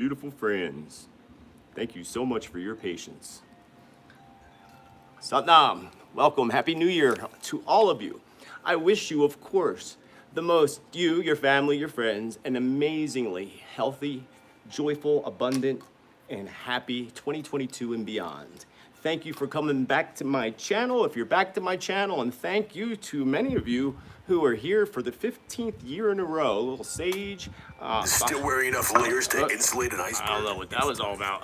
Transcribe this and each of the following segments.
Beautiful friends, thank you so much for your patience. Satnam, welcome, Happy New Year to all of you. I wish you, of course, the most, you, your family, your friends, an amazingly healthy, joyful, abundant, and happy 2022 and beyond. Thank you for coming back to my channel, if you're back to my channel, and thank you to many of you who are here for the 15th year in a row. A little sage. Still wearing enough layers to insulate an iceberg. I don't know what that was all about.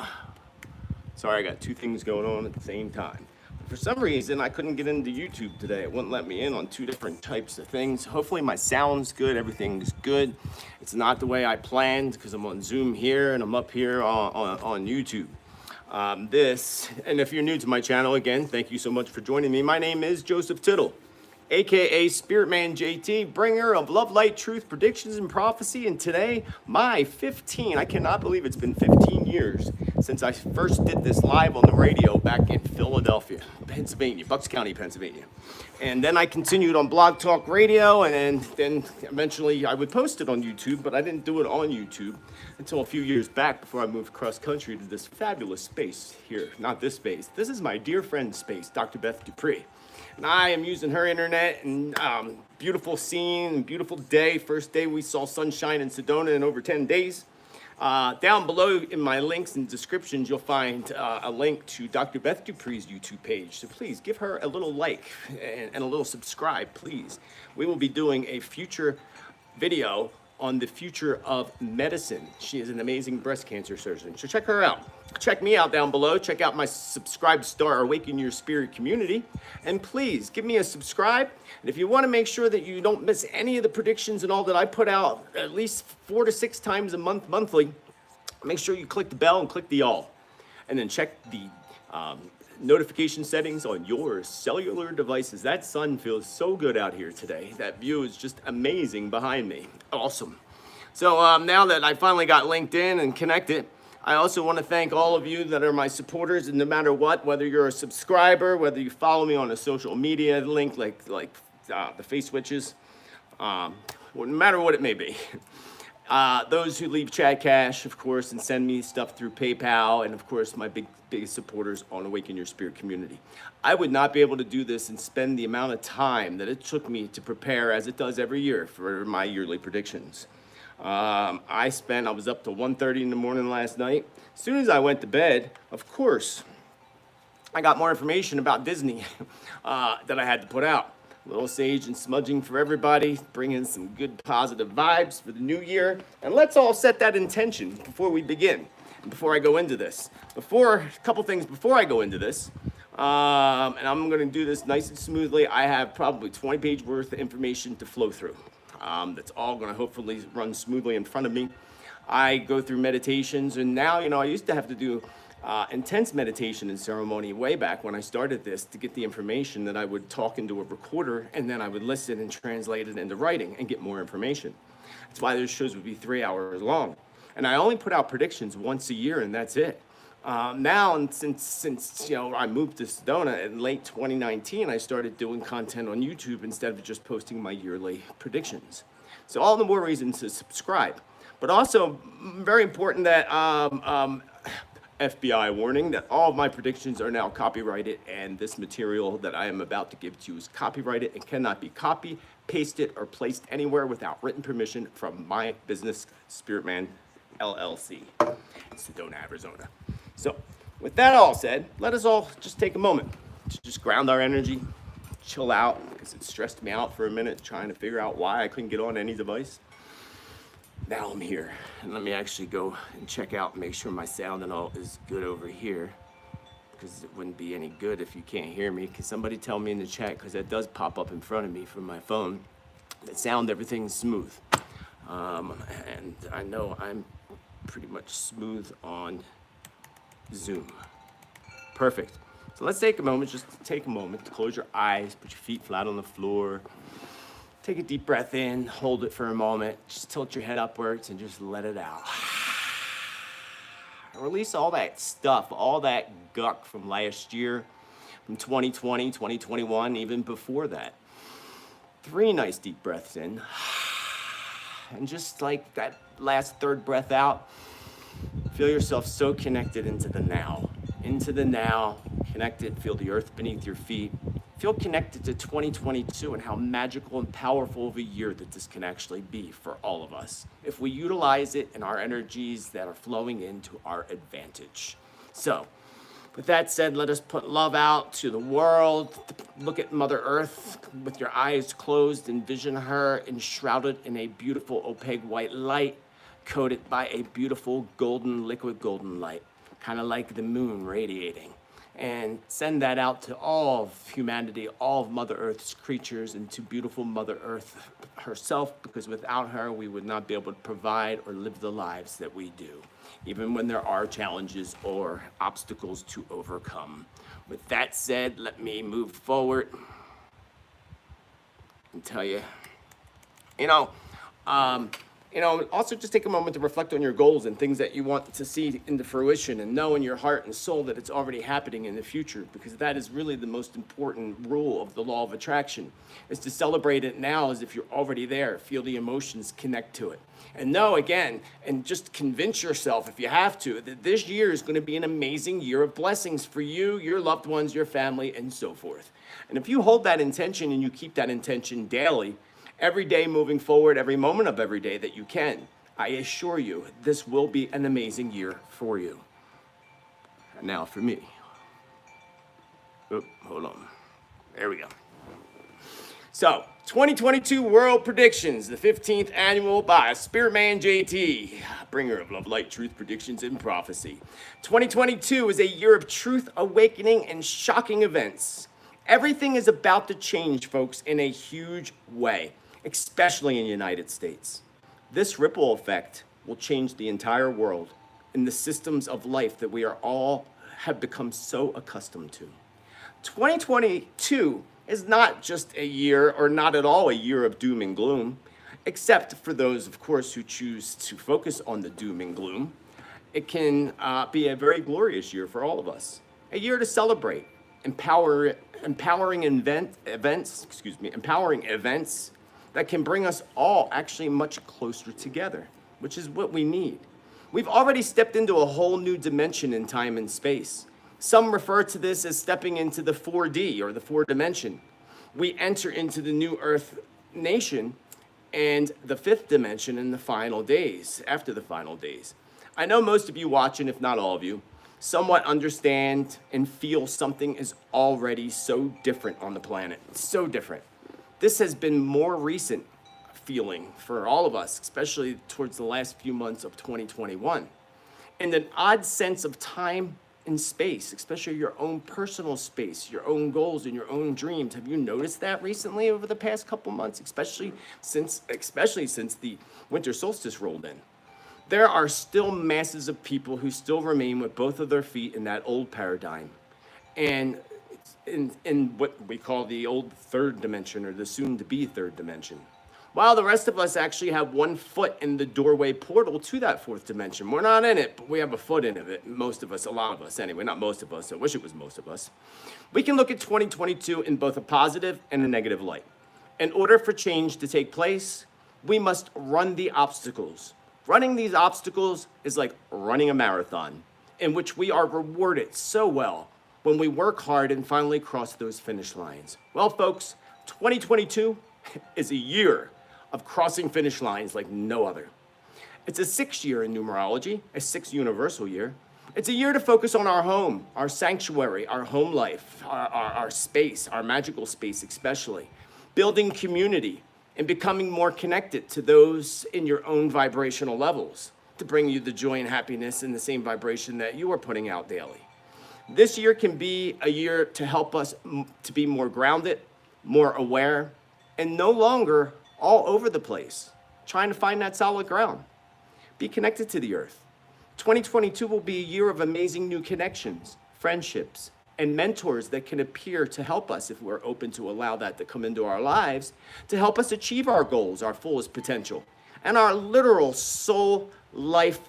Sorry, I got two things going on at the same time. For some reason, I couldn't get into YouTube today. It wouldn't let me in on two different types of things. Hopefully my sound's good, everything's good. It's not the way I planned because I'm on Zoom here and I'm up here on YouTube. And if you're new to my channel, again, thank you so much for joining me. My name is Joseph Tittel, aka Spiritman J.T, bringer of love, light, truth, predictions, and prophecy. And today, I cannot believe it's been 15 years since I first did this live on the radio back in Philadelphia, Pennsylvania, Bucks County, Pennsylvania. And then I continued on Blog Talk Radio, and then eventually I would post it on YouTube, but I didn't do it on YouTube until a few years back before I moved cross country to this fabulous space here. Not this space. This is my dear friend's space, Dr. Beth Dupree. And I am using her internet, and beautiful scene, beautiful day. First day we saw sunshine in Sedona in over 10 days. Down below in my links and descriptions, you'll find a link to Dr. Beth Dupree's YouTube page. So please give her a little like and a little subscribe, please. We will be doing a future video on the future of medicine. She is an amazing breast cancer surgeon. So check her out. Check me out down below. Check out my Subscribe Star Awaken Your Spirit community. And please give me a subscribe. And if you want to make sure that you don't miss any of the predictions and all that I put out at least 4 to 6 times a month, monthly, make sure you click the bell and click the all. And then check the notification settings on your cellular devices. That sun feels so good out here today. That view is just amazing behind me. Awesome. So now that I finally got LinkedIn and connected, I also want to thank all of you that are my supporters, and no matter what, whether you're a subscriber, whether you follow me on a social media link like the face switches, no matter what it may be. Those who leave chat cash, of course, and send me stuff through PayPal, and of course my biggest supporters on Awaken Your Spirit community. I would not be able to do this and spend the amount of time that it took me to prepare, as it does every year, for my yearly predictions. I was up till 1:30 in the morning last night. As soon as I went to bed, of course, I got more information about Disney that I had to put out. A little sage and smudging for everybody, bringing some good positive vibes for the new year. And let's all set that intention before we begin, and before I go into this. A couple things before I go into this, and I'm gonna do this nice and smoothly. I have probably 20 page worth of information to flow through. That's all gonna hopefully run smoothly in front of me. I go through meditations, and now, I used to have to do intense meditation and ceremony way back when I started this to get the information that I would talk into a recorder, and then I would listen and translate it into writing and get more information. That's why those shows would be 3 hours long. And I only put out predictions once a year, and that's it. Now, and since I moved to Sedona in late 2019, I started doing content on YouTube instead of just posting my yearly predictions. So all the more reason to subscribe. But also, very important that FBI warning that all of my predictions are now copyrighted, and this material that I am about to give to you is copyrighted and cannot be copied, pasted, or placed anywhere without written permission from my business, Spiritman LLC, in Sedona, Arizona. So, with that all said, let us all just take a moment to just ground our energy, chill out, because it stressed me out for a minute trying to figure out why I couldn't get on any device. Now I'm here, and let me actually go and check out and make sure my sound and all is good over here, because it wouldn't be any good if you can't hear me. Can somebody tell me in the chat, because that does pop up in front of me from my phone, that sound everything's smooth. And I know I'm pretty much smooth on Zoom. Perfect. So let's take a moment, just take a moment to close your eyes, put your feet flat on the floor. Take a deep breath in, hold it for a moment, just tilt your head upwards and just let it out. Release all that stuff, all that guck from last year, from 2020, 2021, even before that. 3 nice deep breaths in. And just like that last third breath out, Feel yourself so connected into the now. Into the now, connected, feel the earth beneath your feet. Feel connected to 2022 and how magical and powerful of a year that this can actually be for all of us if we utilize it in our energies that are flowing into our advantage. So, with that said, let us put love out to the world. Look at Mother Earth with your eyes closed. Envision her enshrouded in a beautiful opaque white light, coated by a beautiful golden, liquid golden light, kind of like the moon radiating. And send that out to all of humanity, all of Mother Earth's creatures, and to beautiful Mother Earth herself, because without her, we would not be able to provide or live the lives that we do, even when there are challenges or obstacles to overcome. With that said, let me move forward and tell you, also just take a moment to reflect on your goals and things that you want to see into fruition, and know in your heart and soul that it's already happening in the future, because that is really the most important rule of the law of attraction, is to celebrate it now as if you're already there. Feel the emotions, connect to it. And know again, and just convince yourself if you have to, that this year is going to be an amazing year of blessings for you, your loved ones, your family, and so forth. And if you hold that intention and you keep that intention daily, every day moving forward, every moment of every day that you can, I assure you, this will be an amazing year for you. And now for me. Oh, hold on. There we go. So, 2022 World Predictions, the 15th annual by Spiritman J.T, bringer of love, light, truth, predictions, and prophecy. 2022 is a year of truth, awakening, and shocking events. Everything is about to change, folks, in a huge way, especially in the United States. This ripple effect will change the entire world and the systems of life that we are all have become so accustomed to. 2022 is not just a year, or not at all a year, of doom and gloom, except for those, of course, who choose to focus on the doom and gloom. It can be a very glorious year for all of us. A year to celebrate, empowering events that can bring us all actually much closer together, which is what we need. We've already stepped into a whole new dimension in time and space. Some refer to this as stepping into the 4D, or the 4th dimension. We enter into the new Earth nation and the 5th dimension in the final days, after the final days. I know most of you watching, if not all of you, somewhat understand and feel something is already so different on the planet. So different. This has been more recent feeling for all of us, especially towards the last few months of 2021. And an odd sense of time and space, especially your own personal space, your own goals and your own dreams. Have you noticed that recently over the past couple months, especially since the winter solstice rolled in? There are still masses of people who still remain with both of their feet in that old paradigm, and in what we call the old 3rd dimension, or the soon-to-be 3rd dimension. While the rest of us actually have one foot in the doorway portal to that 4th dimension. We're not in it, but we have a foot in it. Most of us, a lot of us anyway, not most of us. I wish it was most of us. We can look at 2022 in both a positive and a negative light. In order for change to take place, we must run the obstacles. Running these obstacles is like running a marathon, in which we are rewarded so well when we work hard and finally cross those finish lines. Well, folks, 2022 is a year of crossing finish lines like no other. It's a 6th year in numerology, a 6th universal year. It's a year to focus on our home, our sanctuary, our home life, our space, our magical space especially, building community and becoming more connected to those in your own vibrational levels to bring you the joy and happiness in the same vibration that you are putting out daily. This year can be a year to help us to be more grounded, more aware, and no longer all over the place, trying to find that solid ground. Be connected to the earth. 2022 will be a year of amazing new connections, friendships, and mentors that can appear to help us, if we're open to allow that to come into our lives, to help us achieve our goals, our fullest potential, and our literal soul life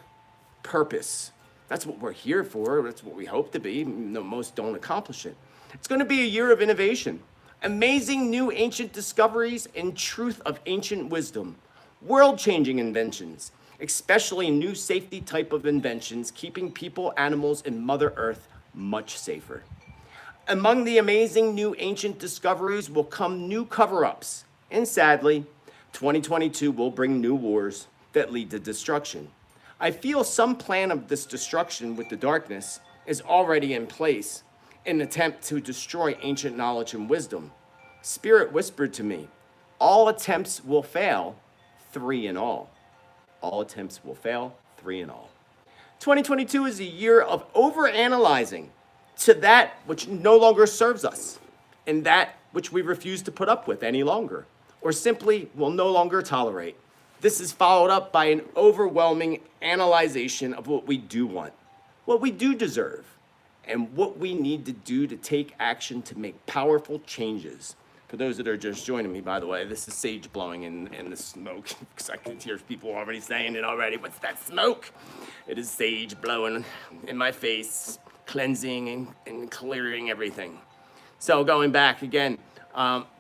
purpose. That's what we're here for. That's what we hope to be. No, most don't accomplish it. It's going to be a year of innovation, amazing new ancient discoveries and truth of ancient wisdom, world-changing inventions, especially new safety type of inventions, keeping people, animals, and Mother Earth much safer. Among the amazing new ancient discoveries will come new cover-ups, and sadly, 2022 will bring new wars that lead to destruction. I feel some plan of this destruction with the darkness is already in place in an attempt to destroy ancient knowledge and wisdom. Spirit whispered to me, all attempts will fail, 3 in all. All attempts will fail, 3 in all. 2022 is a year of overanalyzing to that which no longer serves us and that which we refuse to put up with any longer or simply will no longer tolerate. This is followed up by an overwhelming analyzation of what we do want, what we do deserve, and what we need to do to take action to make powerful changes. For those that are just joining me, by the way, this is sage blowing in the smoke, because I can hear people already saying it already. What's that smoke? It is sage blowing in my face, cleansing and clearing everything. So going back again,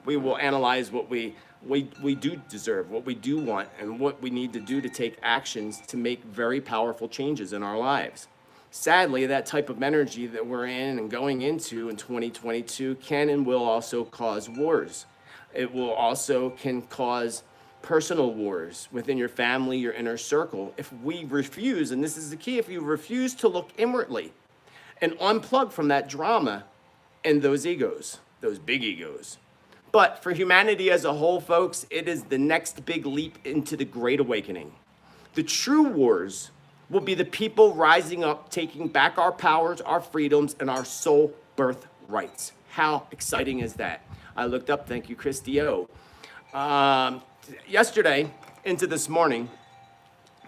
we will analyze what we do deserve, what we do want, and what we need to do to take actions to make very powerful changes in our lives. Sadly, that type of energy that we're in and going into in 2022 can and will also cause wars. It will also can cause personal wars within your family, your inner circle. If we refuse, and this is the key, if you refuse to look inwardly and unplug from that drama and those egos, those big egos. But for humanity as a whole, folks, it is the next big leap into the Great Awakening. The true wars will be the people rising up, taking back our powers, our freedoms, and our soul birthrights. How exciting is that? I looked up, thank you, Christy O. Yesterday into this morning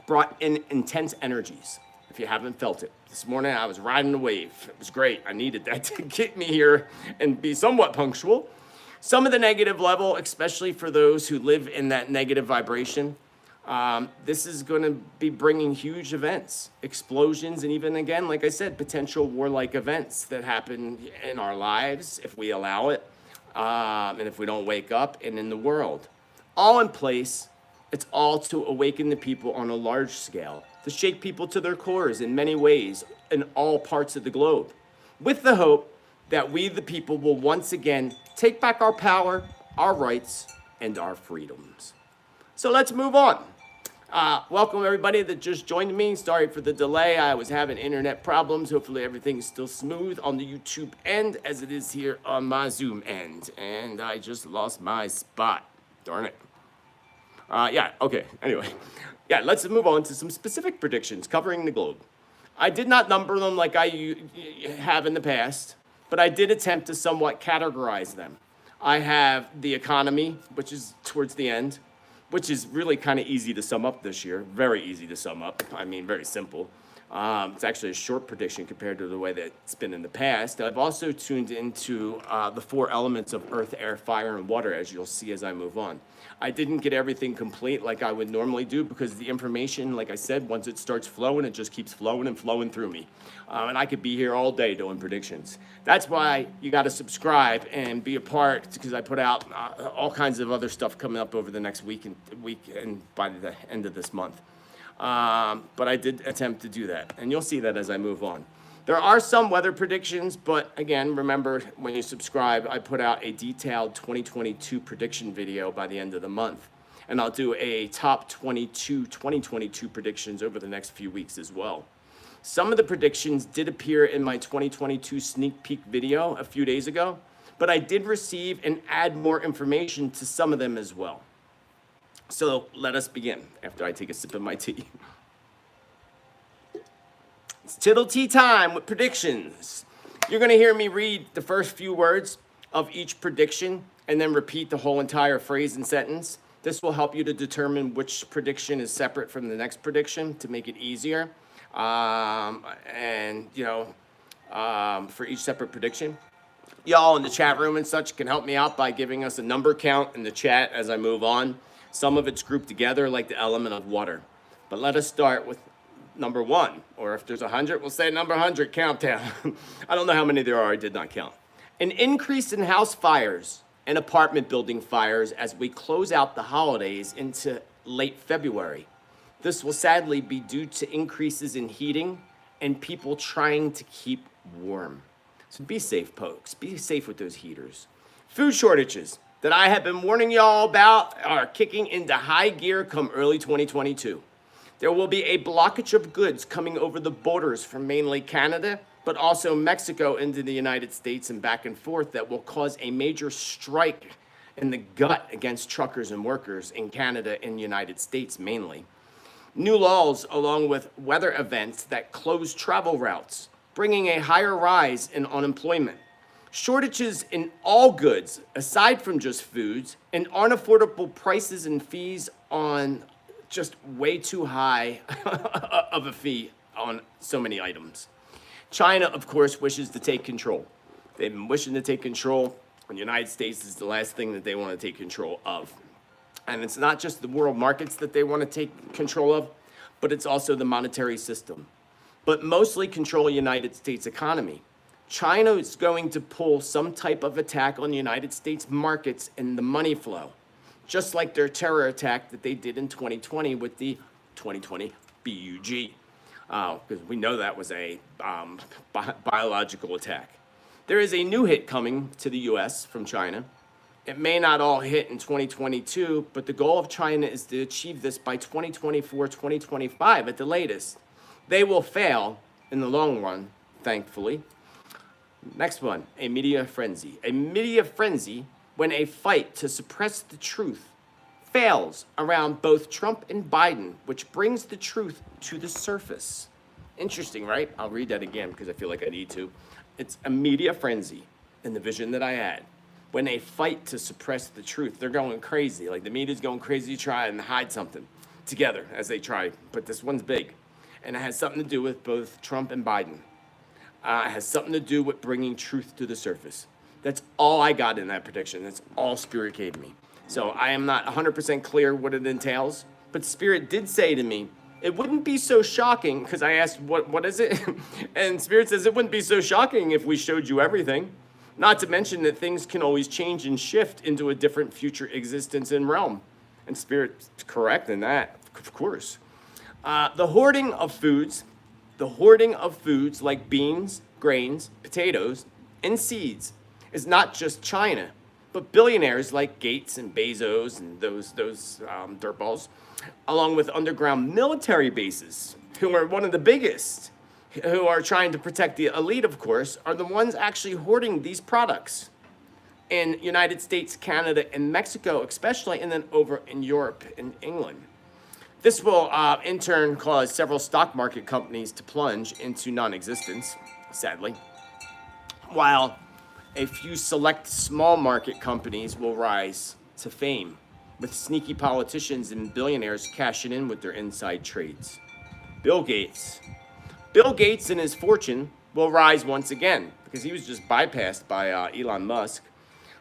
brought in intense energies, if you haven't felt it. This morning I was riding a wave. It was great. I needed that to get me here and be somewhat punctual. Some of the negative level, especially for those who live in that negative vibration, this is going to be bringing huge events, explosions, and even again, like I said, potential warlike events that happen in our lives if we allow it, and if we don't wake up, and in the world. All in place, it's all to awaken the people on a large scale, to shake people to their cores in many ways in all parts of the globe, with the hope that we, the people, will once again take back our power, our rights, and our freedoms. So let's move on. Welcome everybody that just joined me. Sorry for the delay. I was having internet problems. Hopefully everything is still smooth on the YouTube end as it is here on my Zoom end. And I just lost my spot. Darn it. Yeah, okay. Anyway. Yeah, let's move on to some specific predictions covering the globe. I did not number them like I have in the past, but I did attempt to somewhat categorize them. I have the economy, which is towards the end, which is really kind of easy to sum up this year. Very easy to sum up. I mean, very simple. It's actually a short prediction compared to the way that it's been in the past. I've also tuned into the 4 elements of earth, air, fire, and water, as you'll see as I move on. I didn't get everything complete like I would normally do because the information, like I said, once it starts flowing, it just keeps flowing and flowing through me. And I could be here all day doing predictions. That's why you got to subscribe and be a part, because I put out all kinds of other stuff coming up over the next week and by the end of this month. But I did attempt to do that, and you'll see that as I move on. There are some weather predictions, but again, remember when you subscribe, I put out a detailed 2022 prediction video by the end of the month, and I'll do a top 2022 predictions over the next few weeks as well. Some of the predictions did appear in my 2022 sneak peek video a few days ago, but I did receive and add more information to some of them as well. So let us begin after I take a sip of my tea. It's Tittle Tea time with predictions. You're going to hear me read the first few words of each prediction and then repeat the whole entire phrase and sentence. This will help you to determine which prediction is separate from the next prediction to make it easier. For each separate prediction. Y'all in the chat room and such can help me out by giving us a number count in the chat as I move on. Some of it's grouped together like the element of water. But let us start with number 1, or if there's 100, we'll say number 100 countdown. I don't know how many there are, I did not count. An increase in house fires and apartment building fires as we close out the holidays into late February. This will sadly be due to increases in heating and people trying to keep warm. So be safe, folks. Be safe with those heaters. Food shortages that I have been warning y'all about are kicking into high gear come early 2022. There will be a blockage of goods coming over the borders from mainly Canada, but also Mexico into the United States and back and forth that will cause a major strike in the gut against truckers and workers in Canada and the United States mainly. New laws along with weather events that close travel routes, bringing a higher rise in unemployment. Shortages in all goods, aside from just foods, and unaffordable prices and fees on just way too high of a fee on so many items. China, of course, wishes to take control. They've been wishing to take control, and the United States is the last thing that they want to take control of. And it's not just the world markets that they want to take control of, but it's also the monetary system. But mostly control the United States economy. China is going to pull some type of attack on the United States markets and the money flow, just like their terror attack that they did in 2020 with the 2020 BUG, because we know that was a biological attack. There is a new hit coming to the U.S. from China. It may not all hit in 2022, but the goal of China is to achieve this by 2024, 2025 at the latest. They will fail in the long run, thankfully. Next one, a media frenzy. A media frenzy when a fight to suppress the truth fails around both Trump and Biden, which brings the truth to the surface. Interesting, right? I'll read that again because I feel like I need to. It's a media frenzy in the vision that I had. When they fight to suppress the truth, they're going crazy. Like the media's going crazy to try and hide something together as they try. But this one's big. And it has something to do with both Trump and Biden. It has something to do with bringing truth to the surface. That's all I got in that prediction. That's all Spirit gave me. So I am not 100% clear what it entails. But Spirit did say to me, it wouldn't be so shocking, because I asked, what is it? And Spirit says, it wouldn't be so shocking if we showed you everything. Not to mention that things can always change and shift into a different future existence and realm. And Spirit's correct in that, of course. The hoarding of foods like beans, grains, potatoes, and seeds is not just China, but billionaires like Gates and Bezos and those dirtballs, along with underground military bases, who are one of the biggest, who are trying to protect the elite, of course, are the ones actually hoarding these products in United States, Canada, and Mexico especially, and then over in Europe and England. This will, in turn, cause several stock market companies to plunge into non-existence, sadly, while a few select small market companies will rise to fame, with sneaky politicians and billionaires cashing in with their inside trades. Bill Gates and his fortune will rise once again, because he was just bypassed by Elon Musk,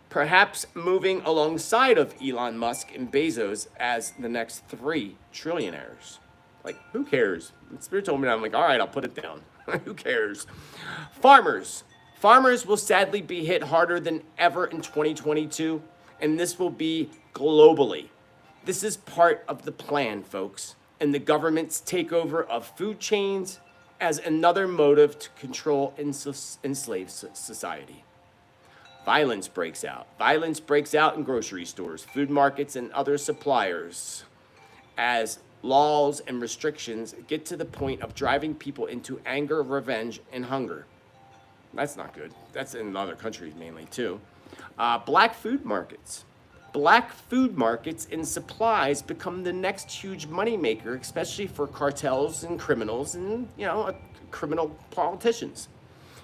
perhaps moving alongside of Elon Musk and Bezos as the next 3 trillionaires. Like, who cares? The Spirit told me that. I'm like, all right, I'll put it down. Who cares? Farmers will sadly be hit harder than ever in 2022, and this will be globally. This is part of the plan, folks, and the government's takeover of food chains as another motive to control enslaved society. Violence breaks out. Violence breaks out in grocery stores, food markets, and other suppliers as laws and restrictions get to the point of driving people into anger, revenge, and hunger. That's not good. That's in other countries mainly, too. Black food markets. Black food markets and supplies become the next huge moneymaker, especially for cartels and criminals and, criminal politicians.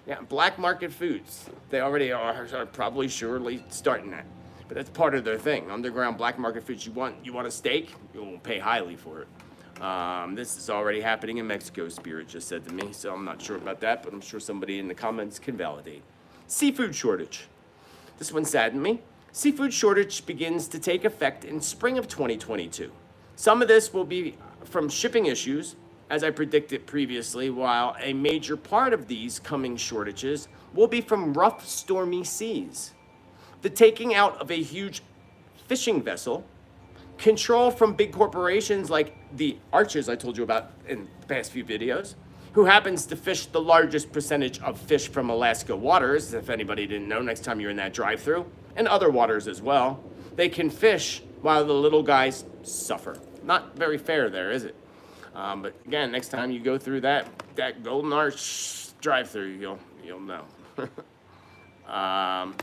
Yeah, black market foods. They already are probably surely starting that. But that's part of their thing. Underground black market foods. You want a steak? You'll pay highly for it. This is already happening in Mexico, Spirit just said to me. So I'm not sure about that, but I'm sure somebody in the comments can validate. Seafood shortage. This one saddened me. Seafood shortage begins to take effect in spring of 2022. Some of this will be from shipping issues, as I predicted previously, while a major part of these coming shortages will be from rough, stormy seas. The taking out of a huge fishing vessel, control from big corporations like the archers I told you about in the past few videos, who happens to fish the largest percentage of fish from Alaska waters, if anybody didn't know, next time you're in that drive-thru, and other waters as well. They can fish while the little guys suffer. Not very fair there, is it? But again, next time you go through that Golden Arch drive-thru, you'll know.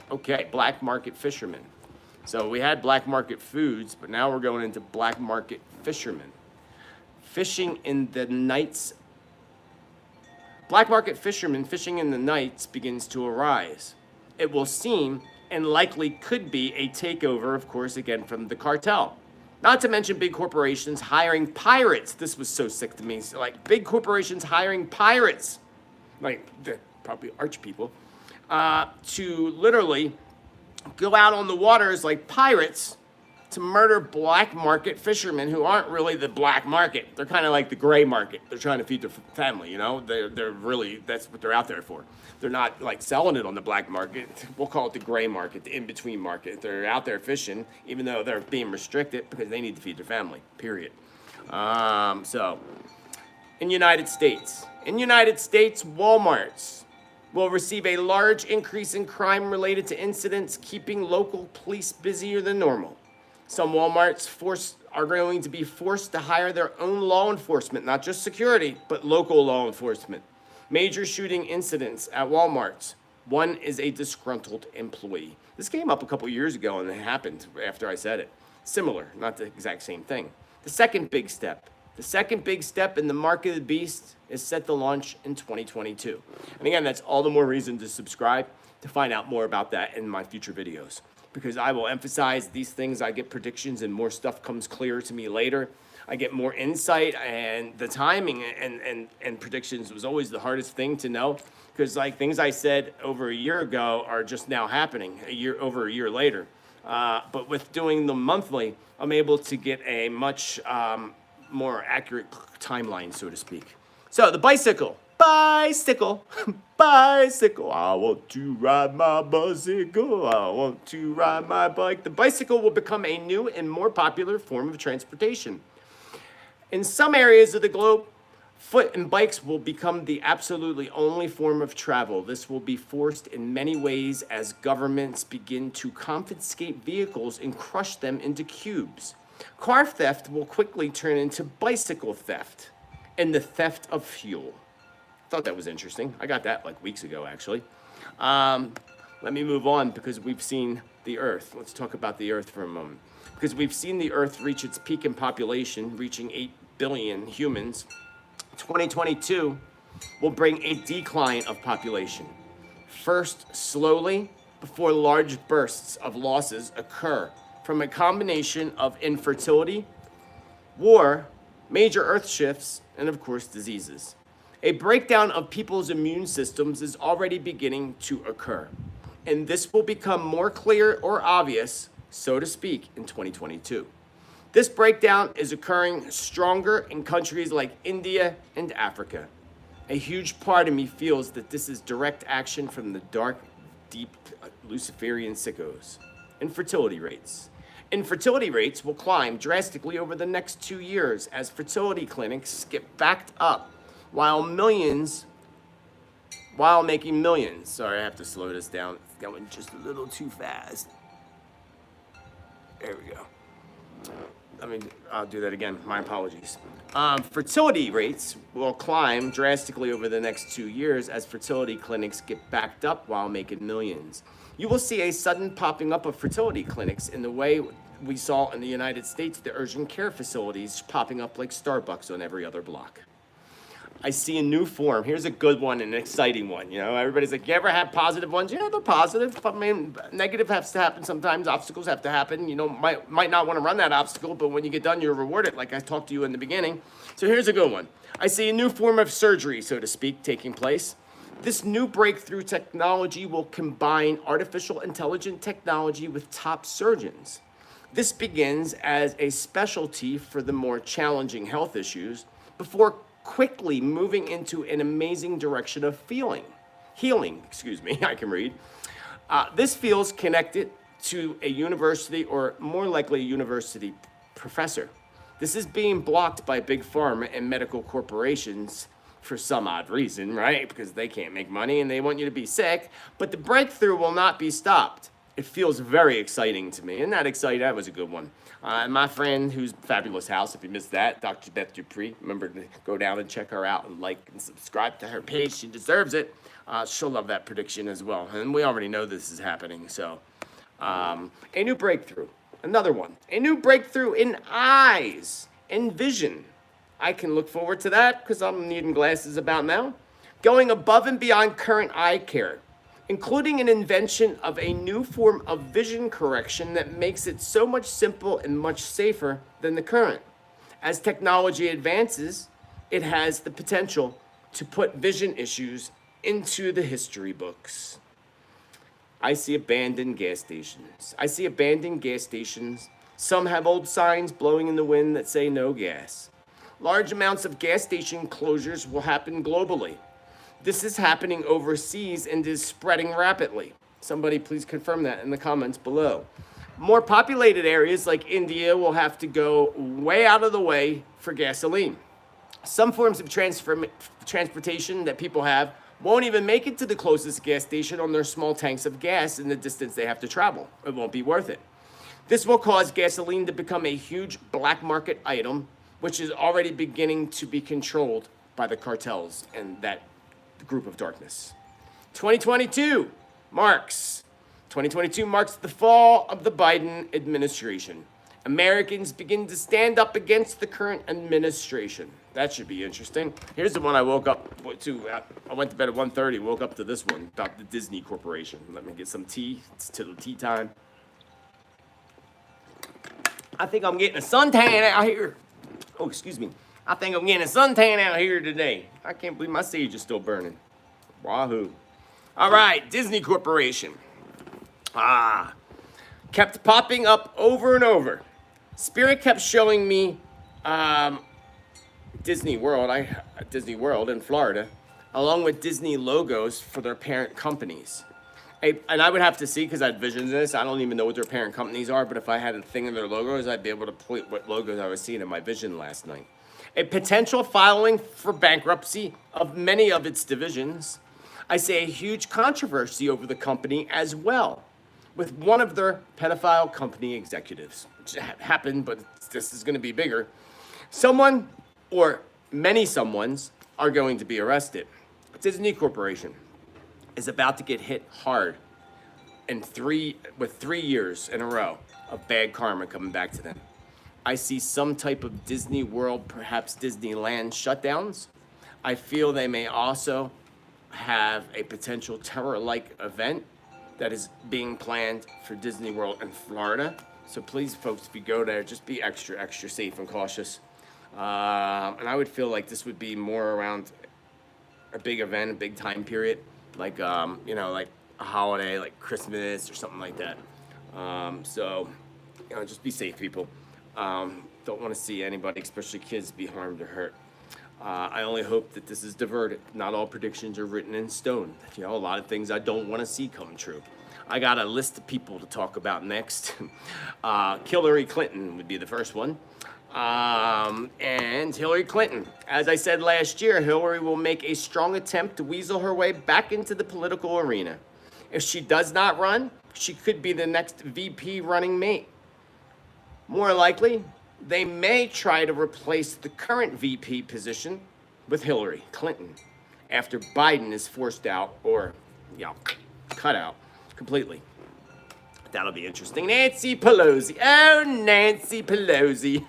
Okay, black market fishermen. So we had black market foods, but now we're going into black market fishermen. Fishing in the nights. Black market fishermen fishing in the nights begins to arise. It will seem and likely could be a takeover, of course, again from the cartel. Not to mention big corporations hiring pirates. This was so sick to me. So, like big corporations hiring pirates, like probably arch people, to literally go out on the waters like pirates to murder black market fishermen who aren't really the black market. They're kind of like the gray market. They're trying to feed their family, you know? They're really, that's what they're out there for. They're not like selling it on the black market. We'll call it the gray market, the in-between market. They're out there fishing, even though they're being restricted because they need to feed their family, period. So, in United States, Walmarts will receive a large increase in crime related to incidents, keeping local police busier than normal. Some Walmarts are going to be forced to hire their own law enforcement, not just security, but local law enforcement. Major shooting incidents at Walmarts. One is a disgruntled employee. This came up a couple years ago and it happened after I said it. Similar, not the exact same thing. The second big step in the mark of the beast is set to launch in 2022. And again, that's all the more reason to subscribe to find out more about that in my future videos. Because I will emphasize these things. I get predictions and more stuff comes clear to me later. I get more insight, and the timing and predictions was always the hardest thing to know. Because like things I said over a year ago are just now happening over a year later. But with doing them monthly, I'm able to get a much more accurate timeline, so to speak. So the bicycle. I want to ride my bicycle. I want to ride my bike. The bicycle will become a new and more popular form of transportation. In some areas of the globe, foot and bikes will become the absolutely only form of travel. This will be forced in many ways as governments begin to confiscate vehicles and crush them into cubes. Car theft will quickly turn into bicycle theft and the theft of fuel. Thought that was interesting. I got that like weeks ago, actually. Let me move on because we've seen the Earth. Let's talk about the Earth for a moment. Because we've seen the Earth reach its peak in population, reaching 8 billion humans. 2022 will bring a decline of population. First, slowly, before large bursts of losses occur from a combination of infertility, war, major Earth shifts, and of course, diseases. A breakdown of people's immune systems is already beginning to occur, and this will become more clear or obvious, so to speak, in 2022. This breakdown is occurring stronger in countries like India and Africa. A huge part of me feels that this is direct action from the dark, deep Luciferian sickos. Infertility rates. Infertility rates will climb drastically over the next 2 years as fertility clinics get backed up while making millions. Sorry, I have to slow this down. It's going just a little too fast. There we go. I'll do that again. My apologies. Fertility rates will climb drastically over the next 2 years as fertility clinics get backed up while making millions. You will see a sudden popping up of fertility clinics in the way we saw in the United States, the urgent care facilities popping up like Starbucks on every other block. I see a new form. Here's a good one, an exciting one. You know, everybody's like, you ever have positive ones? Yeah, they're positive. I mean, negative has to happen sometimes. Obstacles have to happen. You know, might not want to run that obstacle, but when you get done, you're rewarded, like I talked to you in the beginning. So here's a good one. I see a new form of surgery, so to speak, taking place. This new breakthrough technology will combine artificial intelligent technology with top surgeons. This begins as a specialty for the more challenging health issues before quickly moving into an amazing direction of healing, I can read. This feels connected to a university, or more likely a university professor. This is being blocked by big pharma and medical corporations for some odd reason, right? Because they can't make money and they want you to be sick. But the breakthrough will not be stopped. It feels very exciting to me. Isn't that exciting? That was a good one. My friend, who's Fabulous House, if you missed that, Dr. Beth Dupree, remember to go down and check her out and like and subscribe to her page. She deserves it. She'll love that prediction as well. And we already know this is happening. So, a new breakthrough. Another one. A new breakthrough in eyes and vision. I can look forward to that because I'm needing glasses about now. Going above and beyond current eye care, including an invention of a new form of vision correction that makes it so much simple and much safer than the current. As technology advances, it has the potential to put vision issues into the history books. I see abandoned gas stations. Some have old signs blowing in the wind that say no gas. Large amounts of gas station closures will happen globally. This is happening overseas and is spreading rapidly. Somebody please confirm that in the comments below. More populated areas like India will have to go way out of the way for gasoline. Some forms of transportation that people have won't even make it to the closest gas station on their small tanks of gas in the distance they have to travel. It won't be worth it. This will cause gasoline to become a huge black market item, which is already beginning to be controlled by the cartels and that group of darkness. 2022 marks the fall of the Biden administration. Americans begin to stand up against the current administration. That should be interesting. Here's the one I woke up to. I went to bed at 1:30, woke up to this one about the Disney Corporation. Let me get some tea. It's Tittle tea time. I think I'm getting a suntan out here. Oh, excuse me. I think I'm getting a suntan out here today. I can't believe my sage is still burning. Wahoo. All right, Disney Corporation. Kept popping up over and over. Spirit kept showing me Disney World in Florida, along with Disney logos for their parent companies. And I would have to see, because I'd visioned this. I don't even know what their parent companies are, but if I had a thing in their logos, I'd be able to point what logos I was seeing in my vision last night. A potential filing for bankruptcy of many of its divisions. I say a huge controversy over the company as well, with one of their pedophile company executives. Which happened, but this is going to be bigger. Someone, or many someones, are going to be arrested. Disney Corporation is about to get hit hard with 3 years in a row of bad karma coming back to them. I see some type of Disney World, perhaps Disneyland shutdowns. I feel they may also have a potential terror-like event that is being planned for Disney World in Florida. So please, folks, if you go there, just be extra, extra safe and cautious. And I would feel like this would be more around a big event, a big time period, like, like a holiday, like Christmas or something like that. So, just be safe, people. Don't want to see anybody, especially kids, be harmed or hurt. I only hope that this is diverted. Not all predictions are written in stone. A lot of things I don't want to see come true. I got a list of people to talk about next. Hillary Clinton would be the first one. And Hillary Clinton. As I said last year, Hillary will make a strong attempt to weasel her way back into the political arena. If she does not run, she could be the next VP running mate. More likely, they may try to replace the current VP position with Hillary Clinton after Biden is forced out or, cut out completely. That'll be interesting. Nancy Pelosi. Oh, Nancy Pelosi.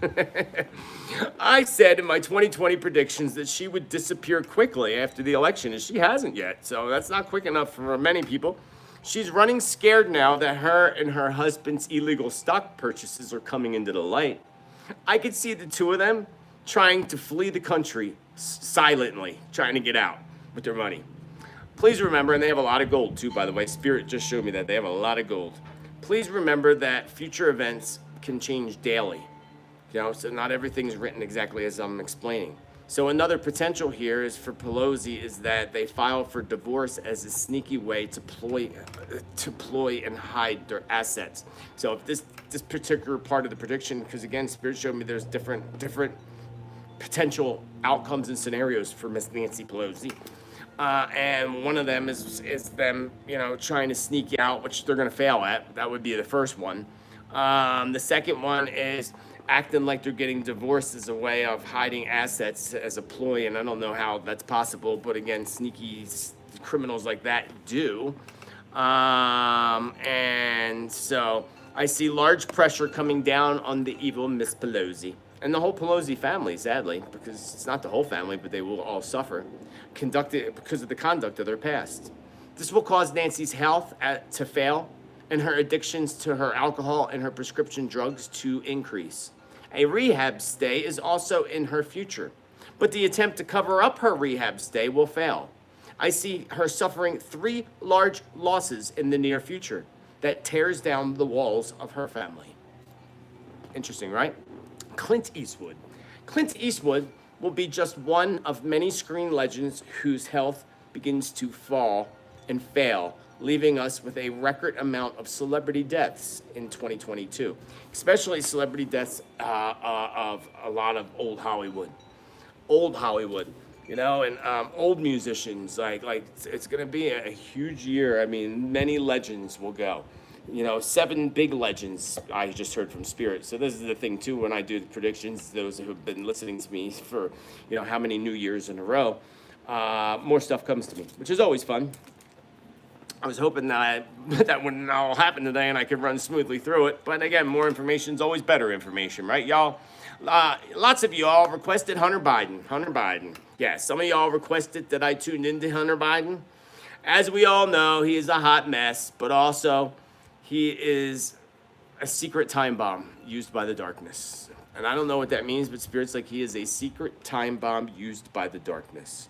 I said in my 2020 predictions that she would disappear quickly after the election, and she hasn't yet. So that's not quick enough for many people. She's running scared now that her and her husband's illegal stock purchases are coming into the light. I could see the two of them trying to flee the country silently, trying to get out with their money. Please remember, and they have a lot of gold too, by the way. Spirit just showed me that they have a lot of gold. Please remember that future events can change daily. So not everything's written exactly as I'm explaining. So another potential here is for Pelosi is that they file for divorce as a sneaky way to ploy and hide their assets. So if this particular part of the prediction, because again, Spirit showed me there's different potential outcomes and scenarios for Miss Nancy Pelosi. And one of them is them, trying to sneak out, which they're going to fail at. That would be the first one. The second one is acting like they're getting divorced as a way of hiding assets as a ploy, and I don't know how that's possible, but again, sneaky criminals like that do. And so I see large pressure coming down on the evil Miss Pelosi. And the whole Pelosi family, sadly, because it's not the whole family, but they will all suffer, because of the conduct of their past. This will cause Nancy's health to fail and her addictions to her alcohol and her prescription drugs to increase. A rehab stay is also in her future, but the attempt to cover up her rehab stay will fail. I see her suffering 3 large losses in the near future that tears down the walls of her family. Interesting, right? Clint Eastwood. Clint Eastwood will be just one of many screen legends whose health begins to fall and fail, leaving us with a record amount of celebrity deaths in 2022, especially celebrity deaths of a lot of old Hollywood, and old musicians. Like it's going to be a huge year. I mean, many legends will go. 7 big legends I just heard from Spirit. So this is the thing too, when I do the predictions, those who have been listening to me for, how many New Years in a row, more stuff comes to me, which is always fun. I was hoping that wouldn't all happen today and I could run smoothly through it. But again, more information is always better information, right, y'all? Lots of y'all requested Hunter Biden. Yeah, some of y'all requested that I tuned into Hunter Biden. As we all know, he is a hot mess, but also he is a secret time bomb used by the darkness. And I don't know what that means, but Spirit's like he is a secret time bomb used by the darkness.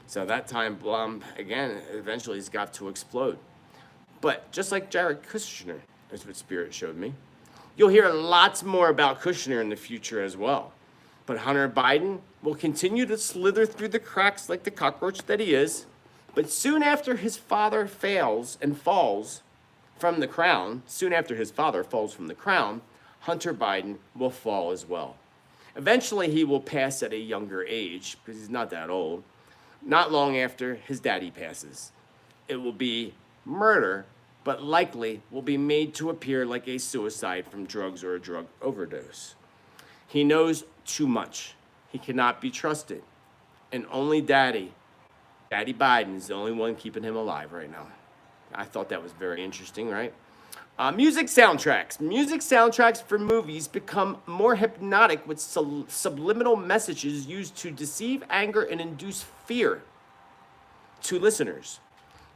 So that time bomb, again, eventually has got to explode. But just like Jared Kushner, is what Spirit showed me, you'll hear lots more about Kushner in the future as well. But Hunter Biden will continue to slither through the cracks like the cockroach that he is. But soon after his father falls from the crown, Hunter Biden will fall as well. Eventually, he will pass at a younger age, because he's not that old. Not long after his daddy passes. It will be murder, but likely will be made to appear like a suicide from drugs or a drug overdose. He knows too much. He cannot be trusted. And only Daddy Biden is the only one keeping him alive right now. I thought that was very interesting, right? Music soundtracks. Music soundtracks for movies become more hypnotic with subliminal messages used to deceive, anger, and induce fear to listeners.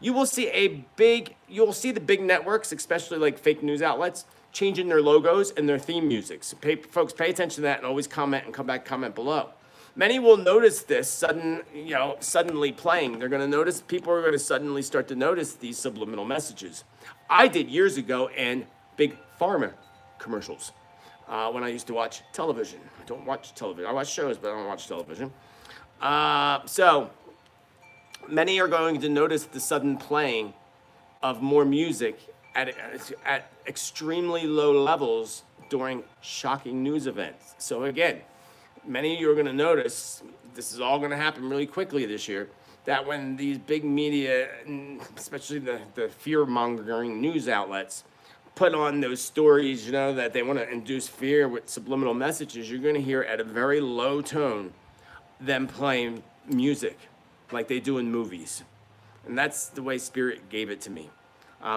You'll see the big networks, especially like fake news outlets, changing their logos and their theme music. So folks, pay attention to that and always comment and comment below. Many will notice this suddenly playing. People are going to suddenly start to notice these subliminal messages. I did years ago in big pharma commercials when I used to watch television. I don't watch television. I watch shows, but I don't watch television. So many are going to notice the sudden playing of more music at extremely low levels during shocking news events. So again, many of you are going to notice, this is all going to happen really quickly this year, that when these big media, especially the fear-mongering news outlets, put on those stories, that they want to induce fear with subliminal messages, you're going to hear at a very low tone them playing music like they do in movies. And that's the way Spirit gave it to me.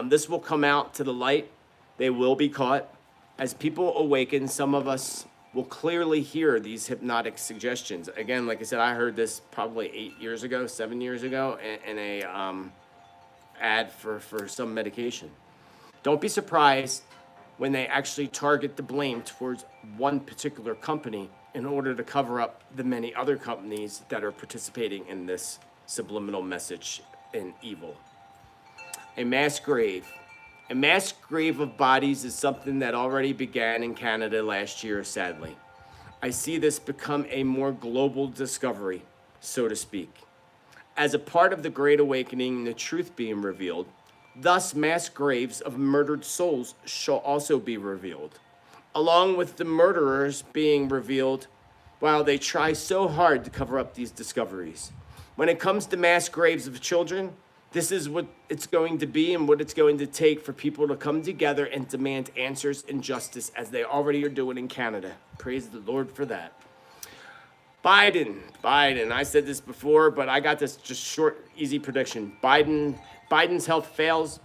This will come out to the light. They will be caught. As people awaken, some of us will clearly hear these hypnotic suggestions. Again, like I said, I heard this probably 7 years ago in a ad for some medication. Don't be surprised when they actually target the blame towards one particular company in order to cover up the many other companies that are participating in this subliminal message in evil. A mass grave. A mass grave of bodies is something that already began in Canada last year, sadly. I see this become a more global discovery, so to speak. As a part of the Great Awakening and the truth being revealed, thus mass graves of murdered souls shall also be revealed, along with the murderers being revealed while they try so hard to cover up these discoveries. When it comes to mass graves of children, this is what it's going to be and what it's going to take for people to come together and demand answers and justice as they already are doing in Canada. Praise the Lord for that. Biden, I said this before, but I got this just short, easy prediction. Biden's health fails,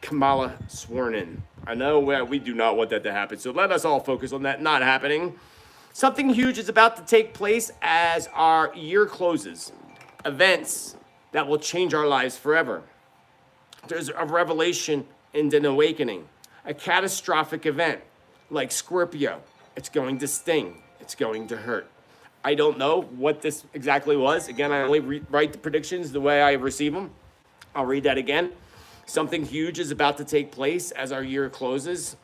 Kamala sworn in. I know we do not want that to happen, so let us all focus on that not happening. Something huge is about to take place as our year closes. Events that will change our lives forever. There's a revelation and an awakening. A catastrophic event like Scorpio. It's going to sting. It's going to hurt. I don't know what this exactly was. Again, I only write the predictions the way I receive them. I'll read that again. Something huge is about to take place as our year closes.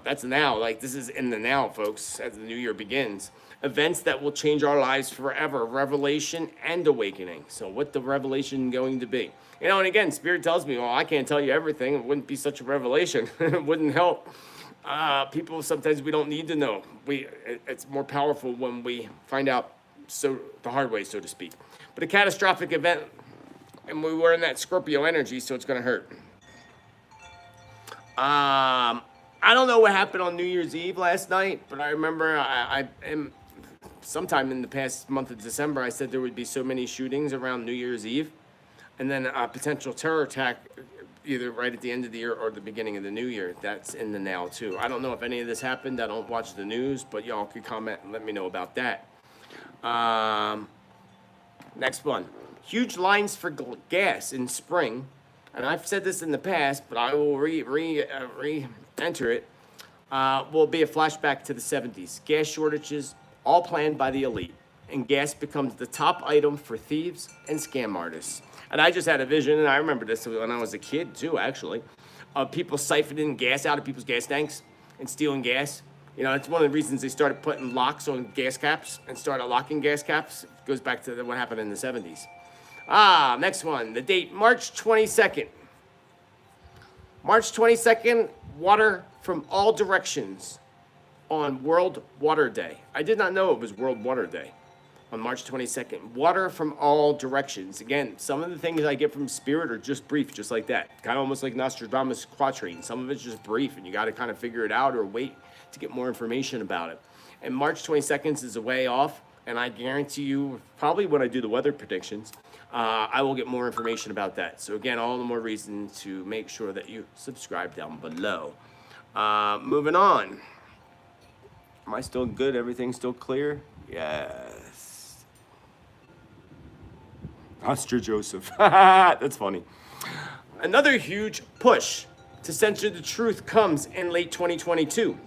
That's now, like this is in the now, folks, as the new year begins. Events that will change our lives forever, revelation and awakening. So what the revelation going to be? You know, and again, Spirit tells me, well, I can't tell you everything. It wouldn't be such a revelation. It wouldn't help. People, sometimes we don't need to know. It's more powerful when we find out the hard way, so to speak. But a catastrophic event, and we were in that Scorpio energy, so it's going to hurt. I don't know what happened on New Year's Eve last night, but I remember sometime in the past month of December, I said there would be so many shootings around New Year's Eve, and then a potential terror attack either right at the end of the year or the beginning of the new year. That's in the now, too. I don't know if any of this happened. I don't watch the news, but y'all could comment and let me know about that. Next one. Huge lines for gas in spring. And I've said this in the past, but I will re-enter it. Will be a flashback to the 70s. Gas shortages, all planned by the elite. And gas becomes the top item for thieves and scam artists. And I just had a vision, and I remember this when I was a kid, too, actually, of people siphoning gas out of people's gas tanks and stealing gas. You know, it's one of the reasons they started putting locks on gas caps and started locking gas caps. It goes back to what happened in the 70s. Next one, the date, March 22nd. March 22nd, water from all directions on World Water Day. I did not know it was World Water Day on March 22nd. Water from all directions. Again, some of the things I get from Spirit are just brief, just like that. Kind of almost like Nostradamus Quatrain. Some of it's just brief, and you got to kind of figure it out or wait to get more information about it. And March 22nd is a way off, and I guarantee you, probably when I do the weather predictions, I will get more information about that. So again, all the more reason to make sure that you subscribe down below. Moving on. Am I still good? Everything's still clear? Yes. Pastor Joseph. That's funny. Another huge push to censor the truth comes in late 2022.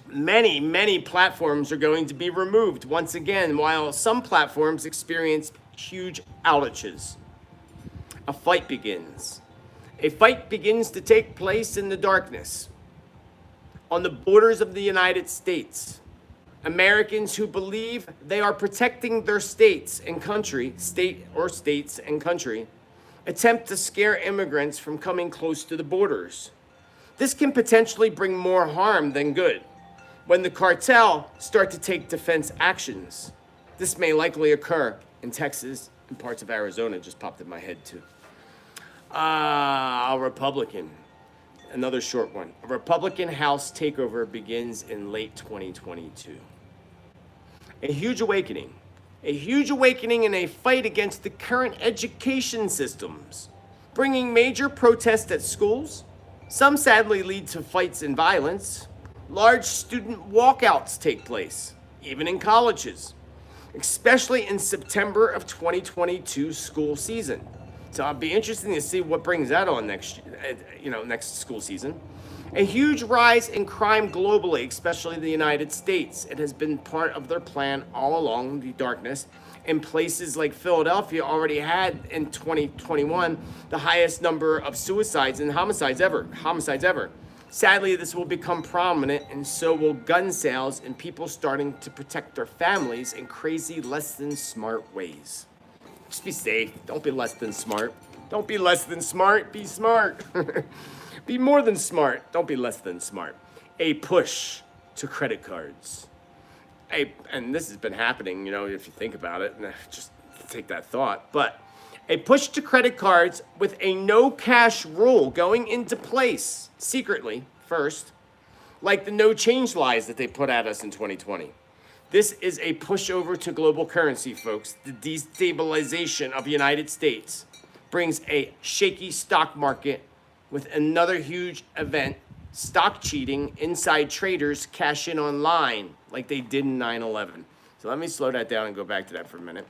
Many platforms are going to be removed once again, while some platforms experience huge outages. A fight begins. A fight begins to take place in the darkness on the borders of the United States. Americans who believe they are protecting their states and country, states and country, attempt to scare immigrants from coming close to the borders. This can potentially bring more harm than good when the cartel start to take defense actions. This may likely occur in Texas and parts of Arizona. Just popped in my head too. A Republican. Another short one. A Republican House takeover begins in late 2022. A huge awakening. A huge awakening in a fight against the current education systems, bringing major protests at schools. Some sadly lead to fights and violence. Large student walkouts take place, even in colleges, especially in September of 2022 school season. So it'll be interesting to see what brings that on next school season. A huge rise in crime globally, especially in the United States. It has been part of their plan all along the darkness. In places like Philadelphia already had in 2021 the highest number of suicides and homicides ever. Sadly, this will become prominent, and so will gun sales and people starting to protect their families in crazy, less than smart ways. Just be safe. Don't be less than smart. Don't be less than smart. Be smart. Be more than smart. Don't be less than smart. A push to credit cards. And this has been happening, if you think about it, just take that thought. But a push to credit cards with a no cash rule going into place secretly first, like the no change lies that they put at us in 2020. This is a pushover to global currency, folks. The destabilization of the United States brings a shaky stock market with another huge event, stock cheating, inside traders cash in online like they did in 9/11. So let me slow that down and go back to that for a minute.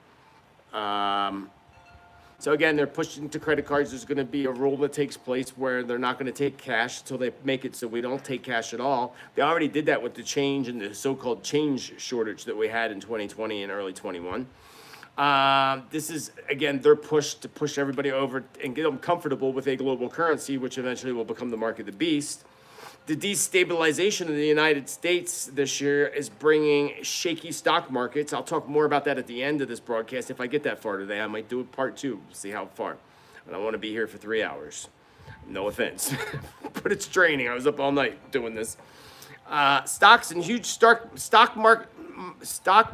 So again, they're pushing to credit cards. There's going to be a rule that takes place where they're not going to take cash until they make it so we don't take cash at all. They already did that with the change and the so-called change shortage that we had in 2020 and early 21. This is, again, their push to push everybody over and get them comfortable with a global currency, which eventually will become the mark of the beast. The destabilization of the United States this year is bringing shaky stock markets. I'll talk more about that at the end of this broadcast. If I get that far today, I might do a part 2, see how far. I don't want to be here for 3 hours. No offense, but it's draining. I was up all night doing this. Stocks and huge stock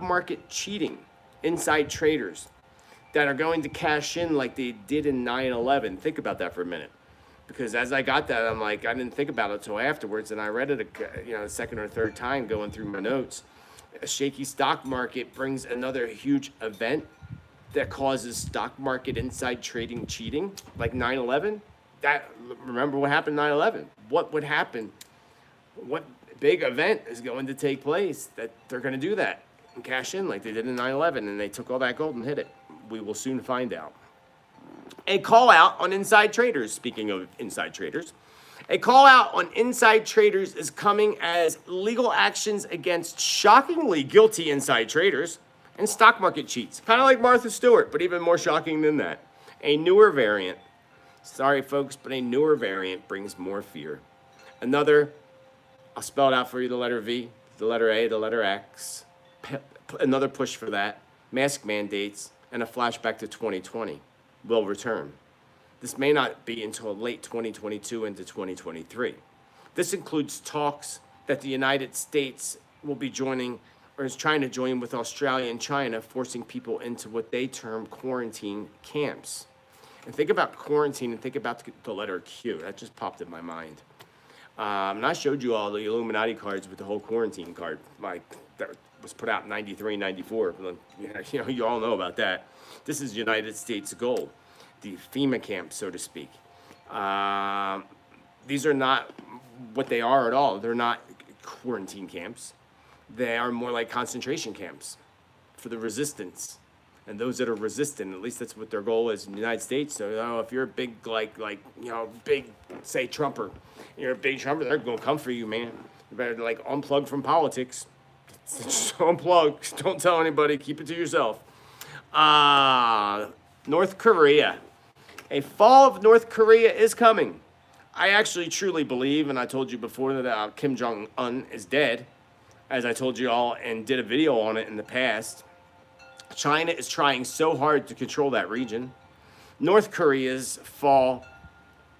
market cheating, inside traders that are going to cash in like they did in 9/11. Think about that for a minute. Because as I got that, I'm like, I didn't think about it until afterwards, and I read it, a second or third time going through my notes. A shaky stock market brings another huge event that causes stock market inside trading cheating, like 9/11. Remember what happened 9/11? What would happen? What big event is going to take place that they're going to do that and cash in like they did in 9/11, and they took all that gold and hid it? We will soon find out. A call out on inside traders. Speaking of inside traders, a call out on inside traders is coming as legal actions against shockingly guilty inside traders and stock market cheats. Kind of like Martha Stewart, but even more shocking than that. A newer variant. Sorry, folks, but a newer variant brings more fear. Another, I'll spell it out for you, the letter V, the letter A, the letter X. Another push for that. Mask mandates and a flashback to 2020. Will return. This may not be until late 2022 into 2023. This includes talks that the United States will be joining or is trying to join with Australia and China, forcing people into what they term quarantine camps. And think about quarantine and think about the letter Q. That just popped in my mind. And I showed you all the Illuminati cards with the whole quarantine card. That was put out in 93, 94. You all know about that. This is United States gold, the FEMA camp, so to speak. These are not what they are at all. They're not quarantine camps. They are more like concentration camps for the resistance. And those that are resistant, at least that's what their goal is in the United States. So, if you're a big, big, say, Trumper, you're a big Trumper, they're going to come for you, man. You better, unplug from politics. Just unplug. Don't tell anybody. Keep it to yourself. North Korea. A fall of North Korea is coming. I actually truly believe, and I told you before, that Kim Jong-un is dead, as I told you all and did a video on it in the past. China is trying so hard to control that region. North Korea's fall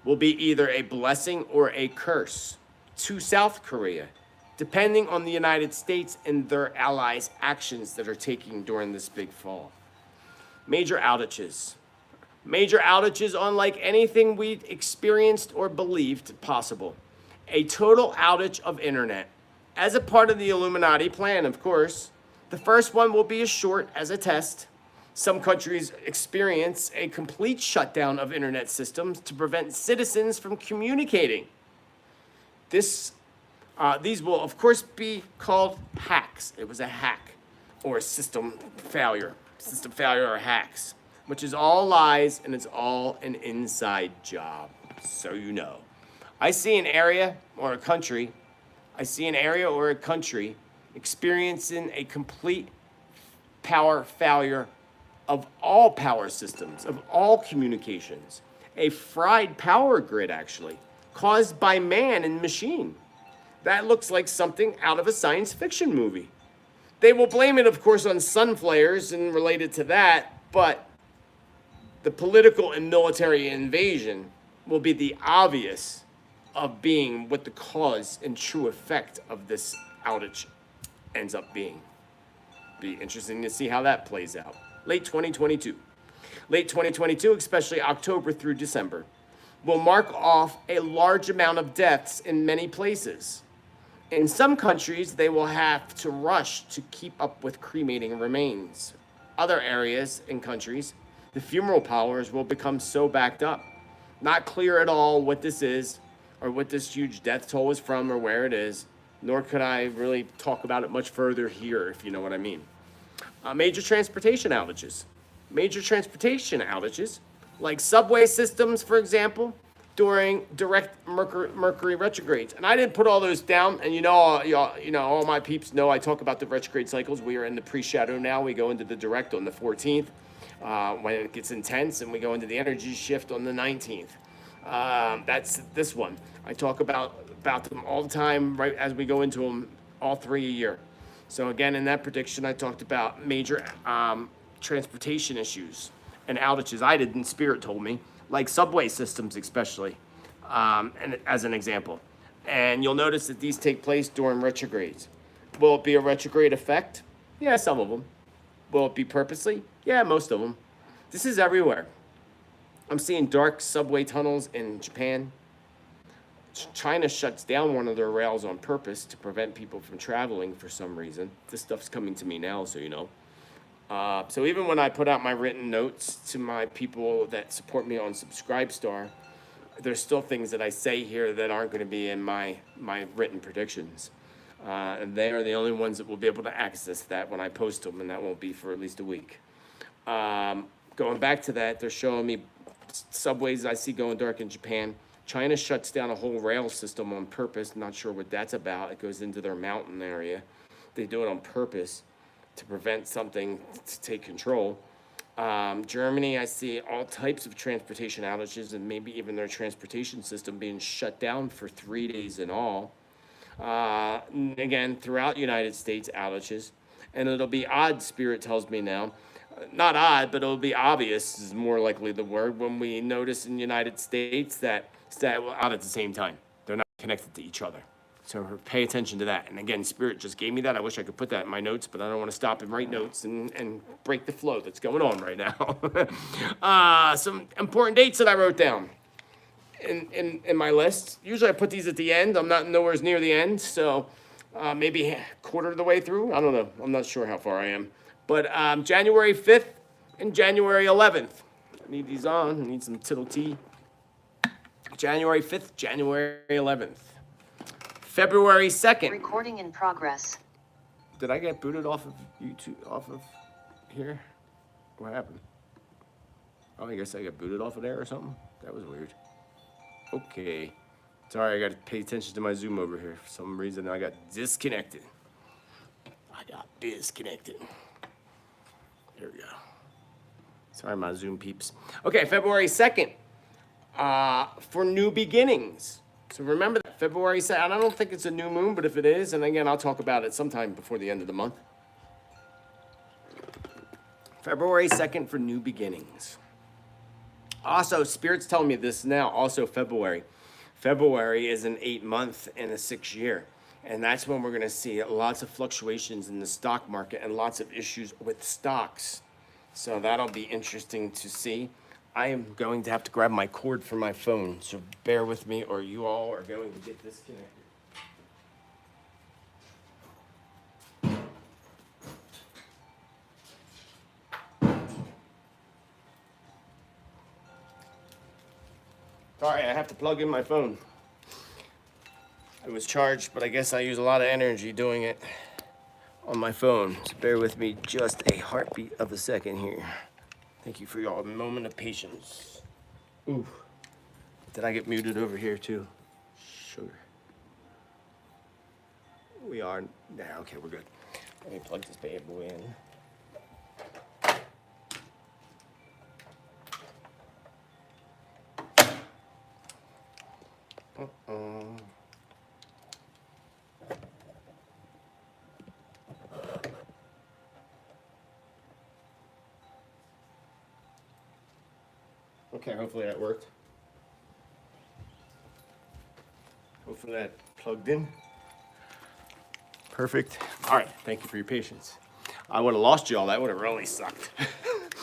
will be either a blessing or a curse to South Korea, depending on the United States and their allies' actions that are taking during this big fall. Major outages. Major outages unlike anything we'd experienced or believed possible. A total outage of internet. As a part of the Illuminati plan, of course. The first one will be as short as a test. Some countries experience a complete shutdown of internet systems to prevent citizens from communicating. These will, of course, be called hacks. It was a hack or a system failure. System failure or hacks, which is all lies and it's all an inside job, so you know. I see an area or a country experiencing a complete power failure of all power systems, of all communications. A fried power grid, actually. caused by man and machine. That looks like something out of a science fiction movie. They will blame it, of course, on sun flares and related to that, but the political and military invasion will be the obvious of being what the cause and true effect of this outage ends up being. Be interesting to see how that plays out. Late 2022. Late 2022, especially October through December, will mark off a large amount of deaths in many places. In some countries, they will have to rush to keep up with cremating remains. Other areas and countries, the funeral parlors will become so backed up. Not clear at all what this is, or what this huge death toll is from, or where it is, nor could I really talk about it much further here, if you know what I mean. Major transportation outages. Major transportation outages, like subway systems, for example, during direct Mercury retrogrades. And I didn't put all those down, and all my peeps know I talk about the retrograde cycles. We are in the pre-shadow now. We go into the direct on the 14th, when it gets intense, and we go into the energy shift on the 19th. That's this one. I talk about them all the time, right as we go into them, all 3 a year. So again, in that prediction, I talked about major transportation issues and outages. I didn't, Spirit told me, like subway systems especially, and as an example. And you'll notice that these take place during retrogrades. Will it be a retrograde effect? Yeah, some of them. Will it be purposely? Yeah, most of them. This is everywhere. I'm seeing dark subway tunnels in Japan. China shuts down one of their rails on purpose to prevent people from traveling for some reason. This stuff's coming to me now, so you know. So even when I put out my written notes to my people that support me on Subscribestar, there's still things that I say here that aren't going to be in my written predictions. And they are the only ones that will be able to access that when I post them, and that won't be for at least a week. Going back to that, they're showing me subways I see going dark in Japan. China shuts down a whole rail system on purpose. Not sure what that's about. It goes into their mountain area. They do it on purpose to prevent something to take control. Germany, I see all types of transportation outages, and maybe even their transportation system being shut down for 3 days in all. Again, throughout United States, outages. And it'll be odd, Spirit tells me now. Not odd, but it'll be obvious is more likely the word when we notice in the United States that out at the same time. They're not connected to each other. So pay attention to that. And again, Spirit just gave me that. I wish I could put that in my notes, but I don't want to stop and write notes and break the flow that's going on right now. Some important dates that I wrote down in my list. Usually I put these at the end. I'm not nowhere near the end, so maybe a quarter of the way through. I don't know. I'm not sure how far I am. But January 5th and January 11th. I need these on. I need some tittle tea. January 5th, January 11th. February 2nd. Recording in progress. Did I get booted off of YouTube, off of here? What happened? Oh, I guess I got booted off of there or something? That was weird. Okay. Sorry, I got to pay attention to my Zoom over here. For some reason, I got disconnected. There we go. Sorry, my Zoom peeps. Okay, February 2nd. For new beginnings. So remember that, February 2nd. I don't think it's a new moon, but if it is, and again, I'll talk about it sometime before the end of the month. February 2nd for new beginnings. Also, Spirit's telling me this now, also February. February is an 8-month and a 6-year. And that's when we're going to see lots of fluctuations in the stock market and lots of issues with stocks. So that'll be interesting to see. I am going to have to grab my cord for my phone, so bear with me or you all are going to get disconnected. Sorry, I have to plug in my phone. It was charged, but I guess I use a lot of energy doing it on my phone. So bear with me just a heartbeat of a second here. Thank you for your moment of patience. Ooh. Did I get muted over here too? Sure. We are there. Okay, we're good. Let me plug this bad boy in. Okay, hopefully that worked. Hopefully that plugged in. Perfect. All right, thank you for your patience. I would have lost you all. That would have really sucked.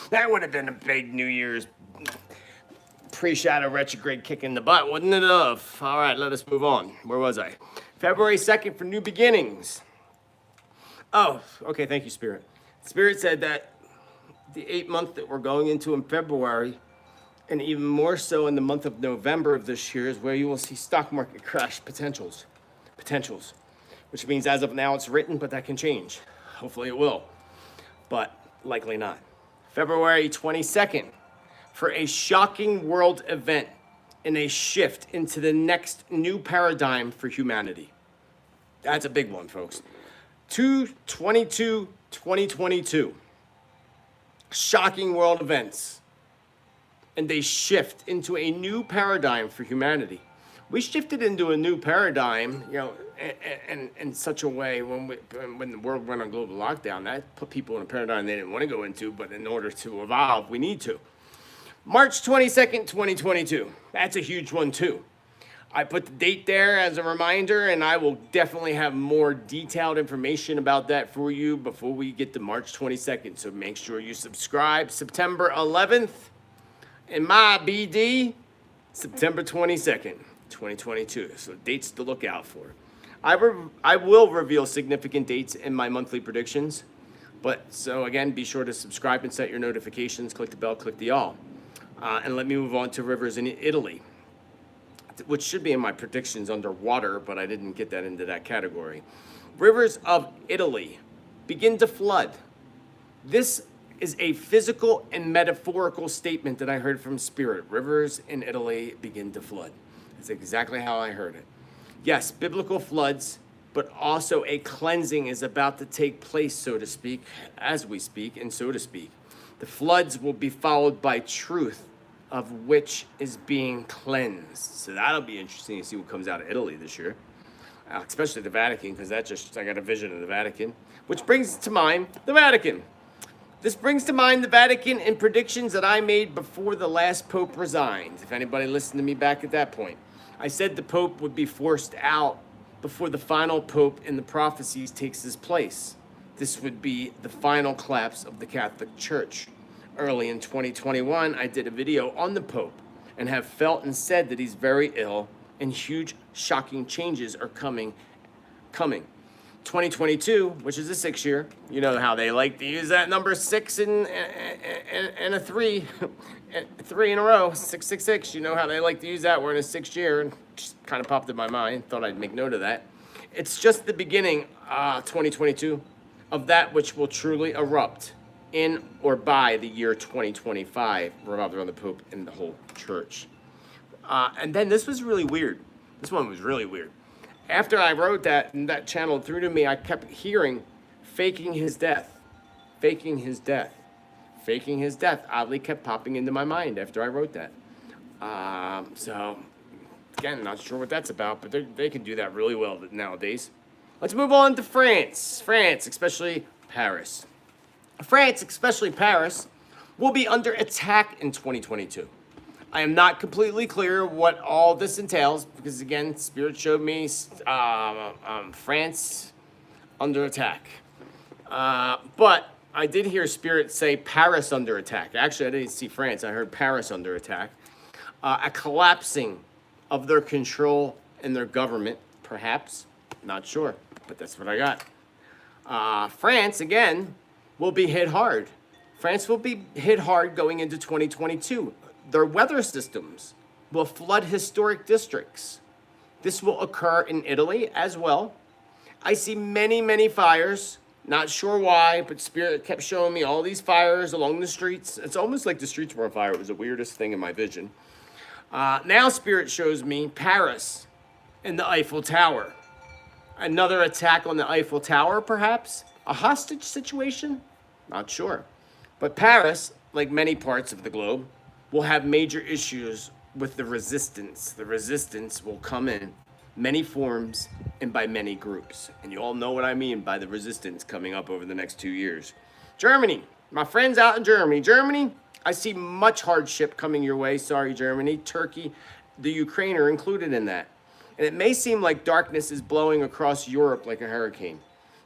That would have been a big New Year's pre-shadow retrograde kick in the butt, wouldn't it have? All right, let us move on. Where was I? February 2nd for new beginnings. Oh, okay, thank you, Spirit. Spirit said that the 8th month that we're going into in February, and even more so in the month of November of this year, is where you will see stock market crash potentials, which means as of now it's written, but that can change. Hopefully it will, but likely not. February 22nd for a shocking world event and a shift into the next new paradigm for humanity. That's a big one, folks. 2/22/2022. Shocking world events. And they shift into a new paradigm for humanity. We shifted into a new paradigm, in such a way when the world went on global lockdown, that put people in a paradigm they didn't want to go into, but in order to evolve, we need to. March 22nd, 2022. That's a huge one too. I put the date there as a reminder, and I will definitely have more detailed information about that for you before we get to March 22nd. So make sure you subscribe. September 11th, and my BD, September 22nd, 2022. So dates to look out for. I will reveal significant dates in my monthly predictions. But so again, be sure to subscribe and set your notifications. Click the bell, click the all. And let me move on to rivers in Italy, which should be in my predictions under water, but I didn't get that into that category. Rivers of Italy begin to flood. This is a physical and metaphorical statement that I heard from Spirit. Rivers in Italy begin to flood. That's exactly how I heard it. Yes, biblical floods, but also a cleansing is about to take place, so to speak, as we speak, and so to speak. The floods will be followed by truth, of which is being cleansed. So that'll be interesting to see what comes out of Italy this year, especially the Vatican, because I got a vision of the Vatican, which brings to mind the Vatican. This brings to mind the Vatican and predictions that I made before the last Pope resigned. If anybody listened to me back at that point, I said the Pope would be forced out before the final Pope in the prophecies takes his place. This would be the final collapse of the Catholic Church. Early in 2021, I did a video on the Pope and have felt and said that he's very ill and huge, shocking changes are coming. 2022, which is the 6th year, you know how they like to use that number 6 and a 3, 3 in a row, 666. You know how they like to use that. We're in a 6th year, and just kind of popped in my mind. Thought I'd make note of that. It's just the beginning, 2022, of that which will truly erupt in or by the year 2025, revolved around the Pope and the whole church. And then this was really weird. This one was really weird. After I wrote that and that channeled through to me, I kept hearing faking his death, faking his death, faking his death. Oddly kept popping into my mind after I wrote that. So again, not sure what that's about, but they can do that really well nowadays. Let's move on to France. France, especially Paris. France, especially Paris, will be under attack in 2022. I am not completely clear what all this entails because, again, Spirit showed me France under attack. But I did hear Spirit say Paris under attack. Actually, I didn't see France. I heard Paris under attack. A collapsing of their control and their government, perhaps. Not sure, but that's what I got. France, again, will be hit hard. France will be hit hard going into 2022. Their weather systems will flood historic districts. This will occur in Italy as well. I see many, many fires. Not sure why, but Spirit kept showing me all these fires along the streets. It's almost like the streets were on fire. It was the weirdest thing in my vision. Now Spirit shows me Paris and the Eiffel Tower. Another attack on the Eiffel Tower, perhaps? A hostage situation? Not sure. But Paris, like many parts of the globe, will have major issues with the resistance. The resistance will come in many forms and by many groups. And you all know what I mean by the resistance coming up over the next 2 years. Germany, my friends out in Germany. Germany, I see much hardship coming your way. Sorry, Germany. Turkey, the Ukraine are included in that. And it may seem like darkness is blowing across Europe like a hurricane.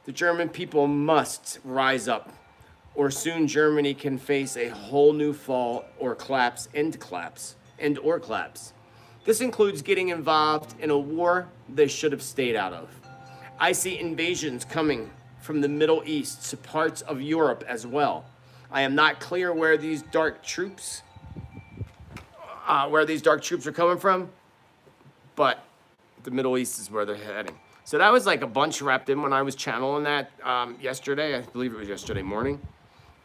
The German people must rise up, or soon Germany can face a whole new fall or collapse. This includes getting involved in a war they should have stayed out of. I see invasions coming from the Middle East to parts of Europe as well. I am not clear where these dark troops are coming from, but the Middle East is where they're heading. So that was like a bunch wrapped in when I was channeling that yesterday. I believe it was yesterday morning.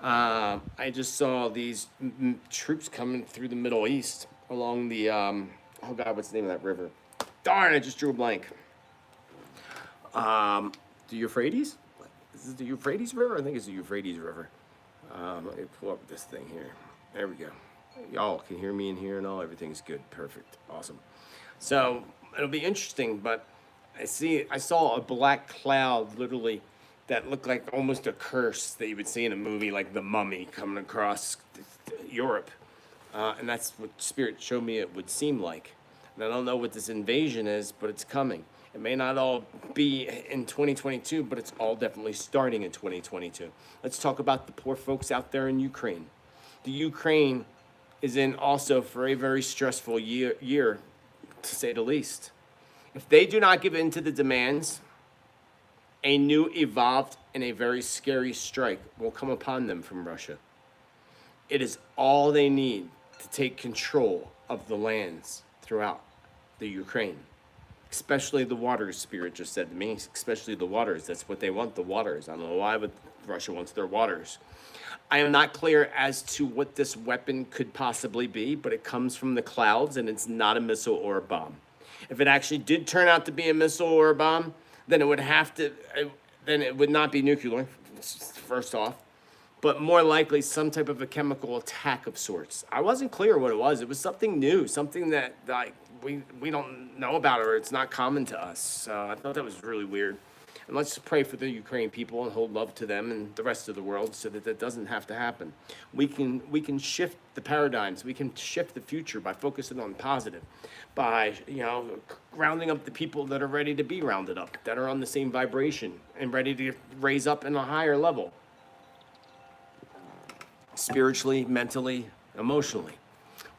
I just saw these troops coming through the Middle East along the, oh God, what's the name of that river? Darn, I just drew a blank. The Euphrates? Is it the Euphrates River? I think it's the Euphrates River. Let me pull up this thing here. There we go. Y'all can hear me in here and all. Everything's good. Perfect. Awesome. So it'll be interesting, but I saw a black cloud literally that looked like almost a curse that you would see in a movie like The Mummy coming across Europe. And that's what Spirit showed me it would seem like. And I don't know what this invasion is, but it's coming. It may not all be in 2022, but it's all definitely starting in 2022. Let's talk about the poor folks out there in Ukraine. The Ukraine is in also for a very stressful year, to say the least. If they do not give in to the demands, a new, evolved, and a very scary strike will come upon them from Russia. It is all they need to take control of the lands throughout the Ukraine. Especially the waters, Spirit just said to me, especially the waters. That's what they want, the waters. I don't know why, but Russia wants their waters. I am not clear as to what this weapon could possibly be, but it comes from the clouds, and it's not a missile or a bomb. If it actually did turn out to be a missile or a bomb, then it would not be nuclear, first off, but more likely some type of a chemical attack of sorts. I wasn't clear what it was. It was something new, something that like we don't know about, or it's not common to us. So I thought that was really weird. And let's pray for the Ukraine people and hold love to them and the rest of the world so that that doesn't have to happen. We can shift the paradigms. We can shift the future by focusing on positive, by rounding up the people that are ready to be rounded up, that are on the same vibration and ready to raise up in a higher level. Spiritually, mentally, emotionally.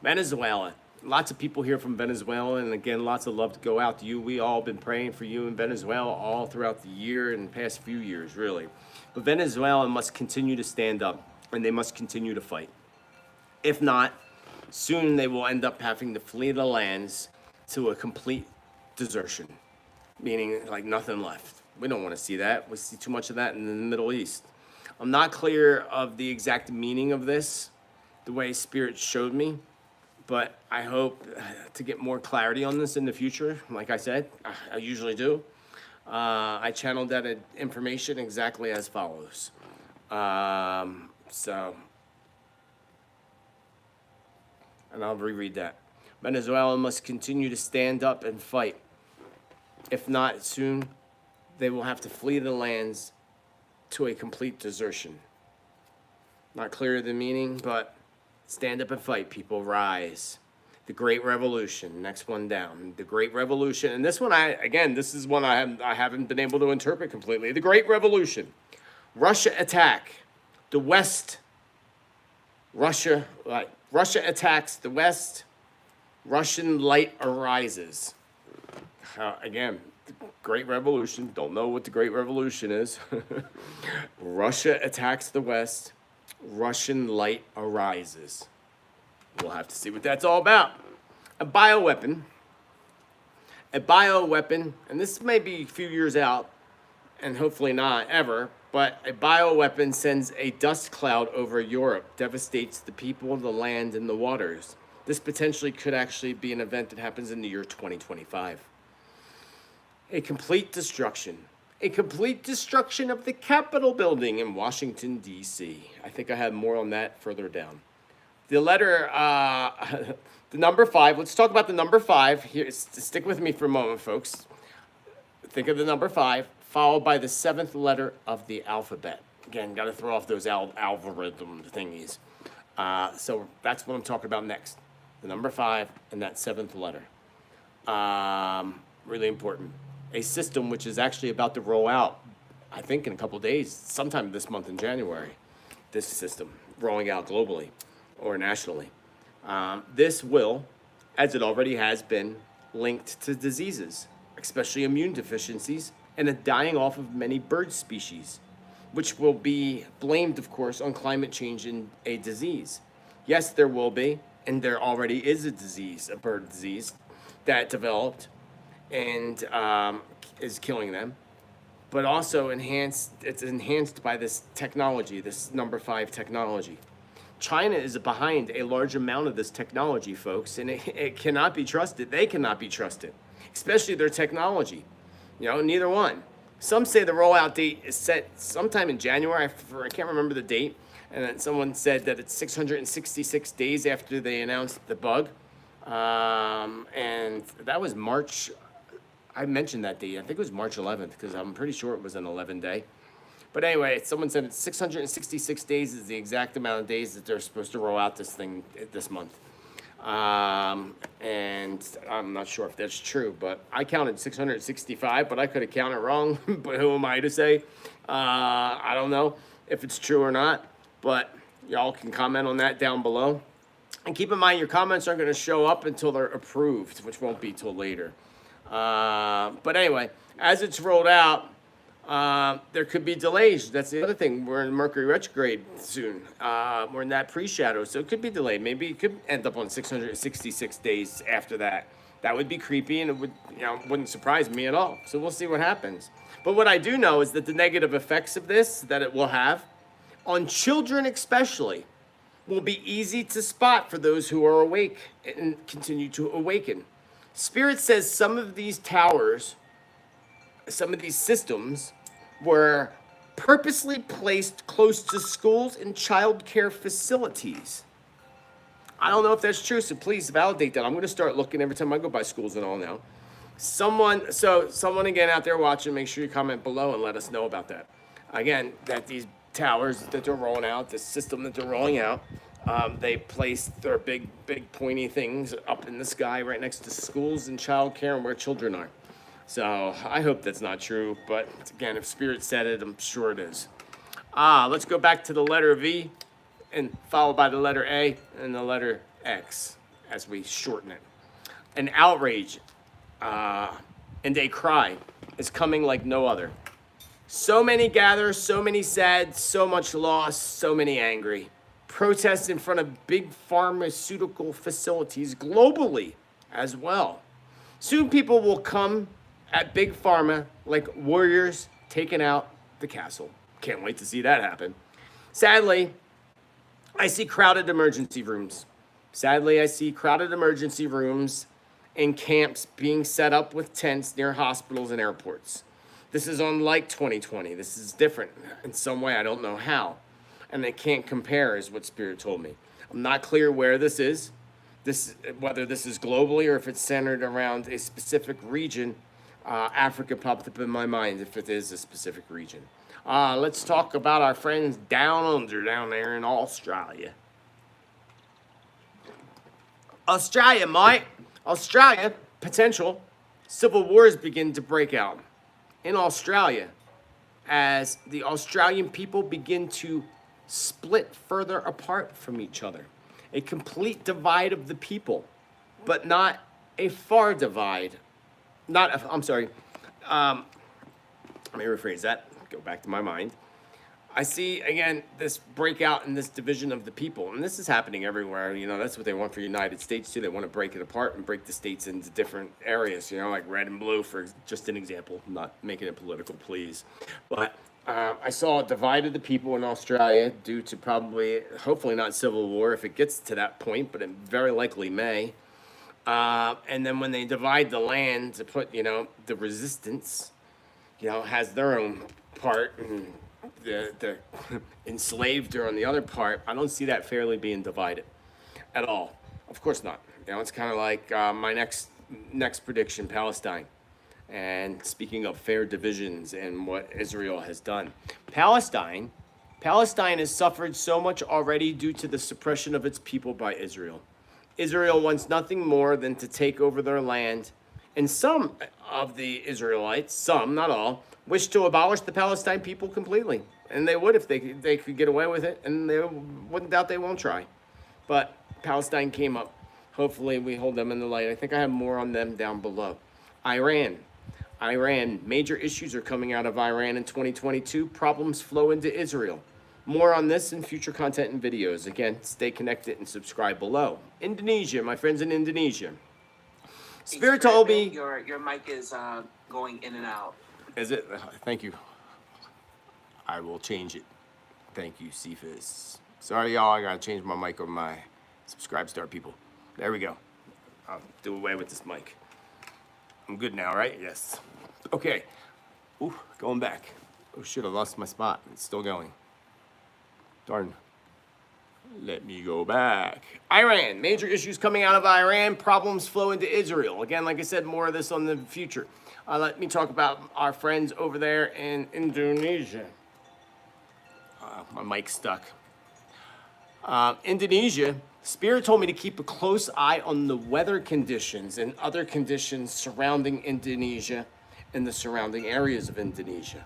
Venezuela. Lots of people here from Venezuela, and again, lots of love to go out to you. We all been praying for you in Venezuela all throughout the year and the past few years, really. But Venezuela must continue to stand up, and they must continue to fight. If not, soon they will end up having to flee the lands to a complete desertion, meaning like nothing left. We don't want to see that. We see too much of that in the Middle East. I'm not clear of the exact meaning of this, the way Spirit showed me, but I hope to get more clarity on this in the future. Like I said, I usually do. I channeled that information exactly as follows. And I'll reread that. Venezuela must continue to stand up and fight. If not, soon they will have to flee the lands to a complete desertion. Not clear of the meaning, but stand up and fight, people. Rise. The Great Revolution. Next one down. The Great Revolution. And this one, this is one I haven't been able to interpret completely. The Great Revolution. Russia attack. The West. Russia attacks the West. Russian light arises. Again, the Great Revolution. Don't know what the Great Revolution is. Russia attacks the West. Russian light arises. We'll have to see what that's all about. A bioweapon, and this may be a few years out, and hopefully not ever, but a bioweapon sends a dust cloud over Europe, devastates the people, the land, and the waters. This potentially could actually be an event that happens in the year 2025. A complete destruction of the Capitol building in Washington, D.C. I think I have more on that further down. The letter, the number 5. Let's talk about the number 5. Here, stick with me for a moment, folks. Think of the number 5, followed by the 7th letter of the alphabet. Again, got to throw off those algorithm thingies. So that's what I'm talking about next. The number 5 and that 7th letter. Really important. A system which is actually about to roll out, I think in a couple days, sometime this month in January. This system rolling out globally or nationally. This will, as it already has been, linked to diseases, especially immune deficiencies, and a dying off of many bird species, which will be blamed, of course, on climate change and a disease. Yes, there will be, and there already is a disease, a bird disease, that developed and is killing them, but also it's enhanced by this technology, this number 5 technology. China is behind a large amount of this technology, folks, and it cannot be trusted. They cannot be trusted, especially their technology. Neither one. Some say the rollout date is set sometime in January. I can't remember the date. And then someone said that it's 666 days after they announced the bug. And that was March. I mentioned that date. I think it was March 11th because I'm pretty sure it was an 11-day. But anyway, someone said it's 666 days is the exact amount of days that they're supposed to roll out this thing this month. And I'm not sure if that's true, but I counted 665, but I could have counted wrong. But who am I to say? I don't know if it's true or not, but y'all can comment on that down below. And keep in mind, your comments aren't going to show up until they're approved, which won't be till later. But anyway, as it's rolled out, there could be delays. That's the other thing. We're in Mercury retrograde soon. We're in that pre-shadow, so it could be delayed. Maybe it could end up on 666 days after that. That would be creepy, and it would, wouldn't surprise me at all. So we'll see what happens. But what I do know is that the negative effects of this that it will have on children, especially, will be easy to spot for those who are awake and continue to awaken. Spirit says some of these towers, some of these systems were purposely placed close to schools and child care facilities. I don't know if that's true, so please validate that. I'm going to start looking every time I go by schools and all now. Someone again out there watching, make sure you comment below and let us know about that. Again, that these towers that they're rolling out, this system that they're rolling out, they place their big pointy things up in the sky right next to schools and child care and where children are. So I hope that's not true, but again, if Spirit said it, I'm sure it is. Let's go back to the letter V and followed by the letter A and the letter X as we shorten it. An outrage and a cry is coming like no other. So many gather, so many sad, so much loss, so many angry. Protests in front of big pharmaceutical facilities globally as well. Soon people will come at Big Pharma like warriors taking out the castle. Can't wait to see that happen. Sadly, I see crowded emergency rooms. Sadly, I see crowded emergency rooms and camps being set up with tents near hospitals and airports. This is unlike 2020. This is different in some way. I don't know how. And they can't compare is what Spirit told me. I'm not clear where this is, whether this is globally or if it's centered around a specific region. Africa popped up in my mind if it is a specific region. Let's talk about our friends down under, down there in Australia. Australia, mate. Australia, potential civil wars begin to break out in Australia as the Australian people begin to split further apart from each other. A complete divide of the people, but not a far divide. Let me rephrase that. Go back to my mind. I see, again, this breakout and this division of the people. And this is happening everywhere. That's what they want for the United States, too. They want to break it apart and break the states into different areas, like red and blue, for just an example. I'm not making it political, please. But I saw a divide of the people in Australia due to hopefully not civil war if it gets to that point, but it very likely may. And then when they divide the land to put, the resistance, has their own part, and the enslaved are on the other part. I don't see that fairly being divided. at all. Of course not. You know, it's kind of like my next prediction, Palestine. And speaking of fair divisions and what Israel has done, Palestine has suffered so much already due to the suppression of its people by Israel. Israel wants nothing more than to take over their land, and some of the Israelites, some, not all, wish to abolish the Palestine people completely. And they would if they could get away with it, and they wouldn't doubt they won't try. But Palestine came up. Hopefully we hold them in the light. I think I have more on them down below. Iran, major issues are coming out of Iran in 2022. Problems flow into Israel. More on this in future content and videos. Again, stay connected and subscribe below. Indonesia, my friends in Indonesia. Spirit told me... Your mic is going in and out. Is it? Thank you. I will change it. Thank you, Cephas. Sorry, y'all. I gotta change my mic on my Subscribe Star people. There we go. I'll do away with this mic. I'm good now, right? Yes. Okay. Ooh, going back. Oh shit, I lost my spot. It's still going. Darn. Let me go back. Iran. Major issues coming out of Iran. Problems flow into Israel. Again, like I said, more of this on the future. Let me talk about our friends over there in Indonesia. My mic's stuck. Indonesia. Spirit told me to keep a close eye on the weather conditions and other conditions surrounding Indonesia and the surrounding areas of Indonesia.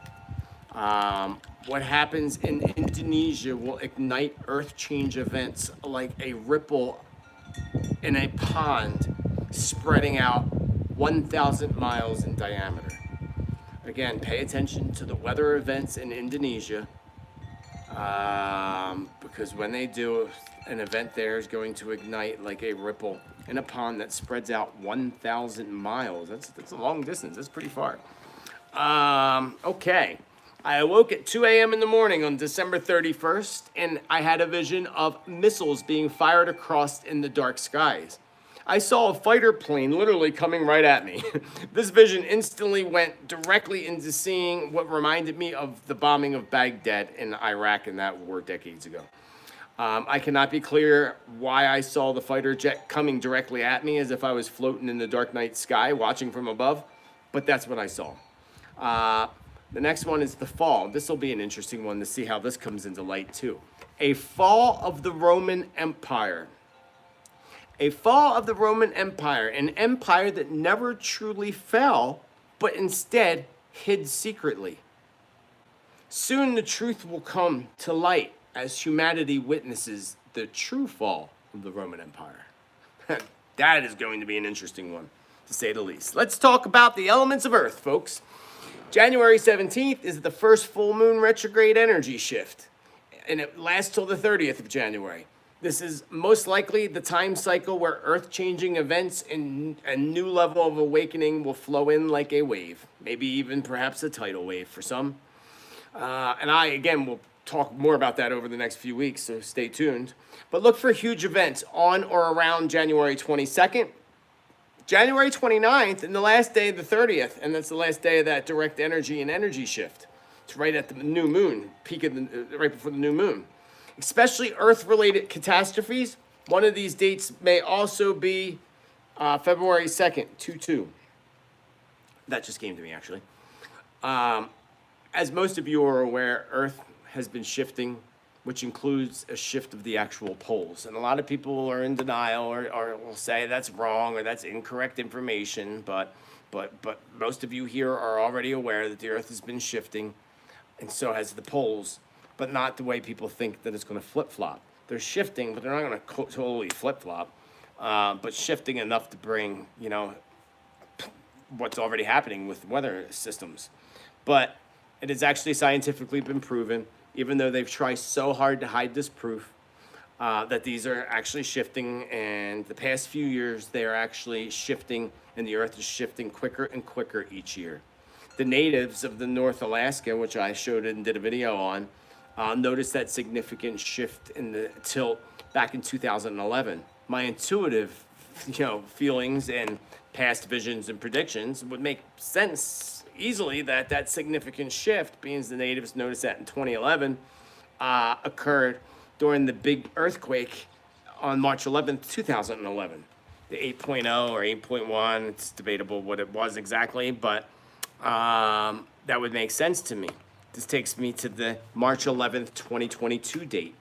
What happens in Indonesia will ignite earth change events like a ripple in a pond spreading out 1,000 miles in diameter. Again, pay attention to the weather events in Indonesia because when they do, an event there is going to ignite like a ripple in a pond that spreads out 1,000 miles. That's a long distance. That's pretty far. Okay. I awoke at 2 a.m. in the morning on December 31st, and I had a vision of missiles being fired across in the dark skies. I saw a fighter plane literally coming right at me. This vision instantly went directly into seeing what reminded me of the bombing of Baghdad in Iraq in that war decades ago. I cannot be clear why I saw the fighter jet coming directly at me as if I was floating in the dark night sky watching from above, but that's what I saw. The next one is the fall. This will be an interesting one to see how this comes into light too. A fall of the Roman Empire. A fall of the Roman Empire, an empire that never truly fell, but instead hid secretly. Soon the truth will come to light as humanity witnesses the true fall of the Roman Empire. That is going to be an interesting one, to say the least. Let's talk about the elements of Earth, folks. January 17th is the first full moon retrograde energy shift, and it lasts till the 30th of January. This is most likely the time cycle where earth-changing events and a new level of awakening will flow in like a wave, maybe even perhaps a tidal wave for some. And I, again, will talk more about that over the next few weeks, so stay tuned. But look for huge events on or around January 22nd, January 29th, and the last day of the 30th, and that's the last day of that direct energy and energy shift. It's right at the new moon, peak of the, right before the new moon. Especially Earth-related catastrophes. One of these dates may also be February 2nd, 2/2. That just came to me, actually. As most of you are aware, Earth has been shifting, which includes a shift of the actual poles. And a lot of people are in denial or will say that's wrong or that's incorrect information, but most of you here are already aware that the Earth has been shifting, and so has the poles, but not the way people think that it's going to flip-flop. They're shifting, but they're not going to totally flip-flop, but shifting enough to bring, you know, what's already happening with weather systems. But it has actually scientifically been proven, even though they've tried so hard to hide this proof, that these are actually shifting, and the past few years they are actually shifting, and the Earth is shifting quicker and quicker each year. The natives of the North Alaska, which I showed and did a video on, noticed that significant shift in the tilt back in 2011. My intuitive, feelings and past visions and predictions would make sense easily that significant shift, being the natives noticed that in 2011, occurred during the big earthquake on March 11th, 2011. The 8.0 or 8.1, it's debatable what it was exactly, but that would make sense to me. This takes me to the March 11th, 2022 date.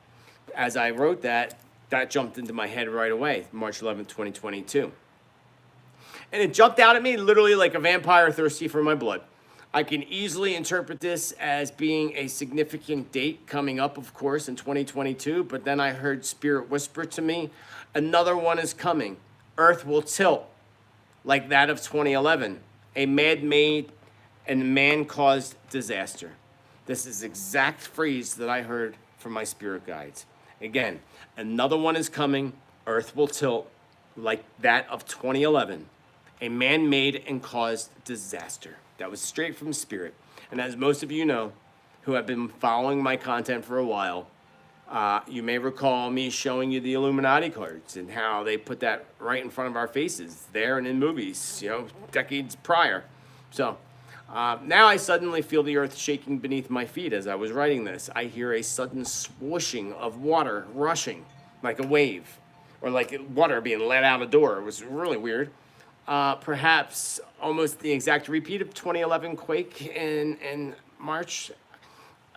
As I wrote that, that jumped into my head right away, March 11th, 2022. And it jumped out at me literally like a vampire thirsty for my blood. I can easily interpret this as being a significant date coming up, of course, in 2022, but then I heard Spirit whisper to me, another one is coming. Earth will tilt like that of 2011, a man-made and man-caused disaster. This is the exact phrase that I heard from my spirit guides. Again, another one is coming. Earth will tilt like that of 2011, a man-made and caused disaster. That was straight from Spirit. And as most of you know, who have been following my content for a while, you may recall me showing you the Illuminati cards and how they put that right in front of our faces there and in movies, decades prior. So now I suddenly feel the earth shaking beneath my feet as I was writing this. I hear a sudden swooshing of water rushing like a wave, or like water being let out a door. It was really weird. Perhaps almost the exact repeat of 2011 Quake in March.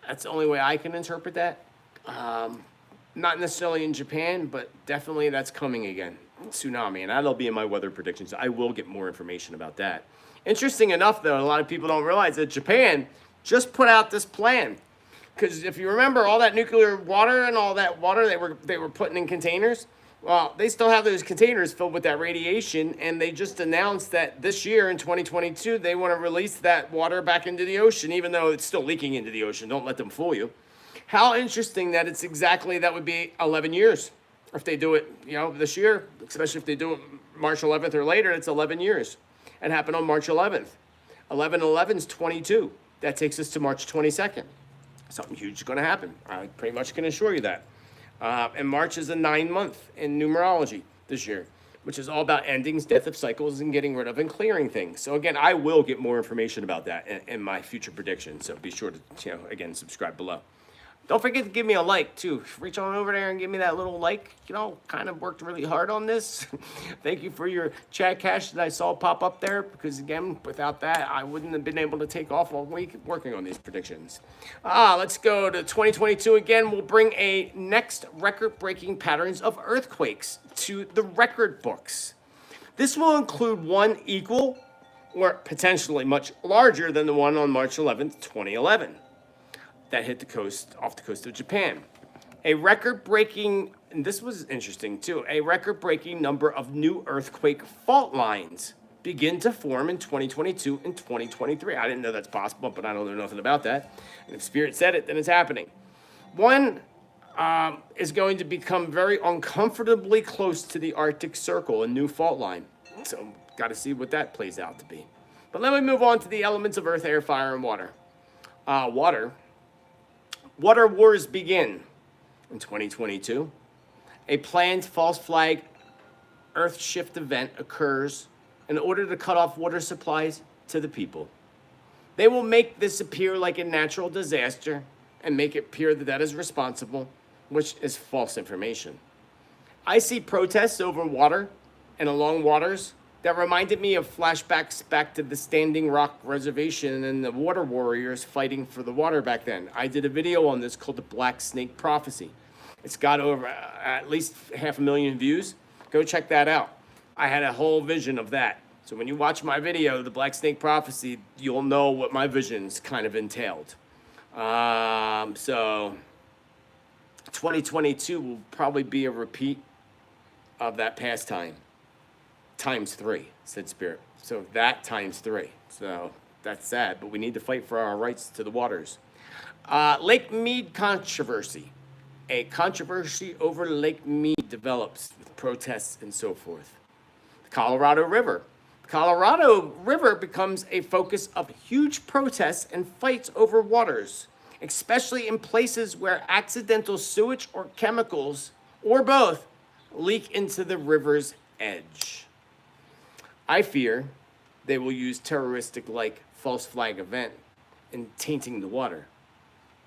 That's the only way I can interpret that. Not necessarily in Japan, but definitely that's coming again. Tsunami, and that'll be in my weather predictions. I will get more information about that. Interesting enough, though, a lot of people don't realize that Japan just put out this plan. Because if you remember all that nuclear water and all that water they were putting in containers, well, they still have those containers filled with that radiation, and they just announced that this year in 2022, they want to release that water back into the ocean, even though it's still leaking into the ocean. Don't let them fool you. How interesting that it's exactly, that would be 11 years. If they do it, this year, especially if they do it March 11th or later, it's 11 years. It happened on March 11th. 11/11 is 22. That takes us to March 22nd. Something huge is going to happen. I pretty much can assure you that. And March is a 9-month in numerology this year, which is all about endings, death of cycles, and getting rid of and clearing things. So again, I will get more information about that in my future predictions. So be sure to, again, subscribe below. Don't forget to give me a like, too. Reach on over there and give me that little like. Kind of worked really hard on this. Thank you for your chat cash that I saw pop up there, because, again, without that, I wouldn't have been able to take off all week working on these predictions. Let's go to 2022 again. We'll bring a next record-breaking patterns of earthquakes to the record books. This will include one equal or potentially much larger than the one on March 11th, 2011. That hit the coast, off the coast of Japan. A record-breaking, and this was interesting too, a record-breaking number of new earthquake fault lines begin to form in 2022 and 2023. I didn't know that's possible, but I don't know nothing about that. And if Spirit said it, then it's happening. One is going to become very uncomfortably close to the Arctic Circle, a new fault line. So, got to see what that plays out to be. But let me move on to the elements of earth, air, fire, and water. Water wars begin in 2022. A planned false flag earth shift event occurs in order to cut off water supplies to the people. They will make this appear like a natural disaster and make it appear that that is responsible, which is false information. I see protests over water and along waters that reminded me of flashbacks back to the Standing Rock Reservation and the water warriors fighting for the water back then. I did a video on this called the Black Snake Prophecy. It's got over at least 500,000 views. Go check that out. I had a whole vision of that. So when you watch my video, the Black Snake Prophecy, you'll know what my visions kind of entailed. So 2022 will probably be a repeat of that past time. Times 3, said Spirit. So that times 3. So that's sad, but we need to fight for our rights to the waters. Lake Mead controversy. A controversy over Lake Mead develops with protests and so forth. The Colorado River. The Colorado River becomes a focus of huge protests and fights over waters, especially in places where accidental sewage or chemicals, or both, leak into the river's edge. I fear they will use terroristic-like false flag event in tainting the water,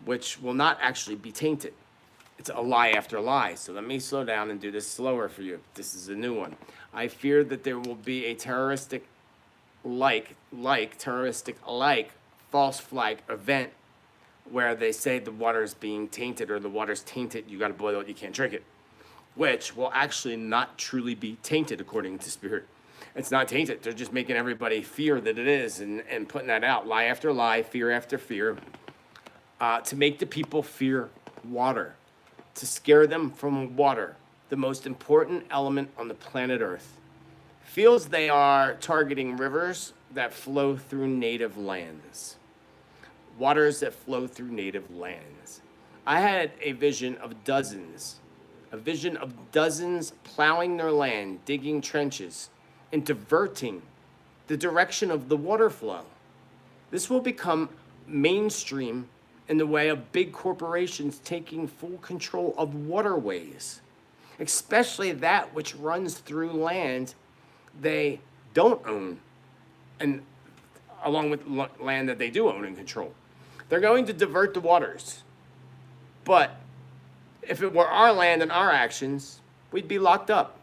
which will not actually be tainted. It's a lie after lie. So let me slow down and do this slower for you. This is a new one. I fear that there will be a terroristic false flag event where they say the water is being tainted or the water's tainted, you got to boil it, you can't drink it, which will actually not truly be tainted according to Spirit. It's not tainted. They're just making everybody fear that it is and putting that out, lie after lie, fear after fear, to make the people fear water, to scare them from water, the most important element on the planet Earth. Feels they are targeting rivers that flow through native lands. Waters that flow through native lands. I had a vision of dozens plowing their land, digging trenches, and diverting the direction of the water flow. This will become mainstream in the way of big corporations taking full control of waterways, especially that which runs through land they don't own, and along with land that they do own and control. They're going to divert the waters. But if it were our land and our actions, we'd be locked up.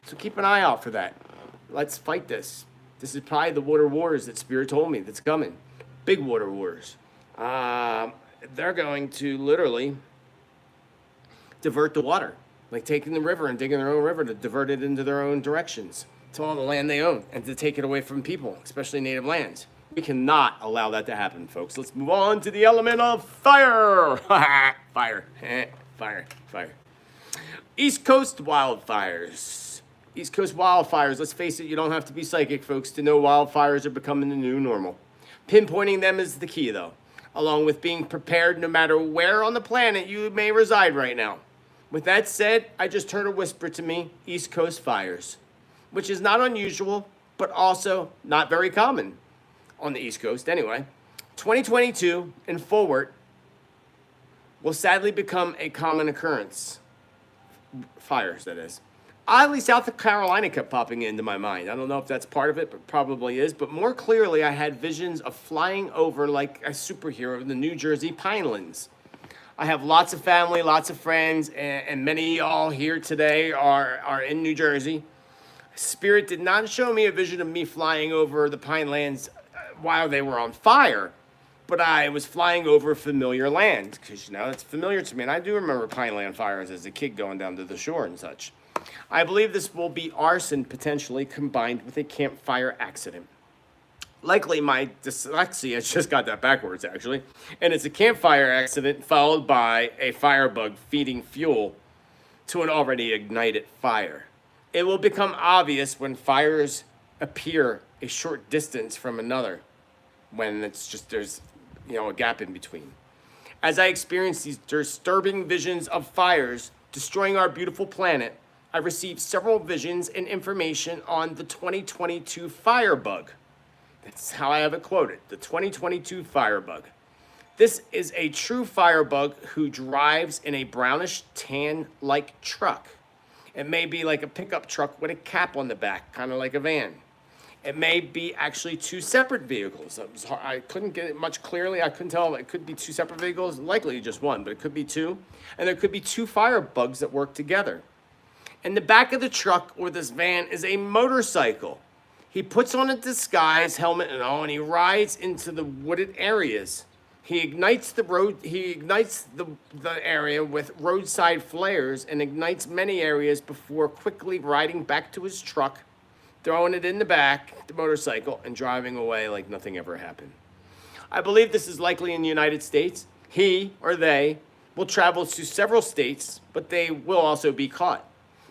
So keep an eye out for that. Let's fight this. This is probably the water wars that Spirit told me that's coming. Big water wars. They're going to literally divert the water, like taking the river and digging their own river to divert it into their own directions, to all the land they own, and to take it away from people, especially native lands. We cannot allow that to happen, folks. Let's move on to the element of fire. Fire. Fire. East Coast wildfires. East Coast wildfires. Let's face it, you don't have to be psychic, folks, to know wildfires are becoming the new normal. Pinpointing them is the key, though, along with being prepared no matter where on the planet you may reside right now. With that said, I just heard a whisper to me, East Coast fires, which is not unusual, but also not very common on the East Coast anyway. 2022 and forward will sadly become a common occurrence. Fires, that is. Oddly, South Carolina kept popping into my mind. I don't know if that's part of it, but probably is. But more clearly, I had visions of flying over like a superhero in the New Jersey Pinelands. I have lots of family, lots of friends, and many of y'all here today are in New Jersey. Spirit did not show me a vision of me flying over the Pinelands while they were on fire, but I was flying over familiar land, because, it's familiar to me, and I do remember Pineland fires as a kid going down to the shore and such. I believe this will be arson potentially combined with a campfire accident. Likely my dyslexia just got that backwards, actually, and it's a campfire accident followed by a firebug feeding fuel to an already ignited fire. It will become obvious when fires appear a short distance from another, when it's just there's a gap in between. As I experience these disturbing visions of fires destroying our beautiful planet, I received several visions and information on the 2022 firebug. That's how I have it quoted, the 2022 firebug. This is a true firebug who drives in a brownish tan-like truck. It may be like a pickup truck with a cap on the back, kind of like a van. It may be actually two separate vehicles. I couldn't get it much clearly. I couldn't tell. It could be two separate vehicles, likely just one, but it could be two. And there could be two firebugs that work together. In the back of the truck or this van is a motorcycle. He puts on a disguise, helmet and all, and he rides into the wooded areas. He ignites the area with roadside flares and ignites many areas before quickly riding back to his truck, throwing it in the back, the motorcycle, and driving away like nothing ever happened. I believe this is likely in the United States. He or they will travel to several states, but they will also be caught.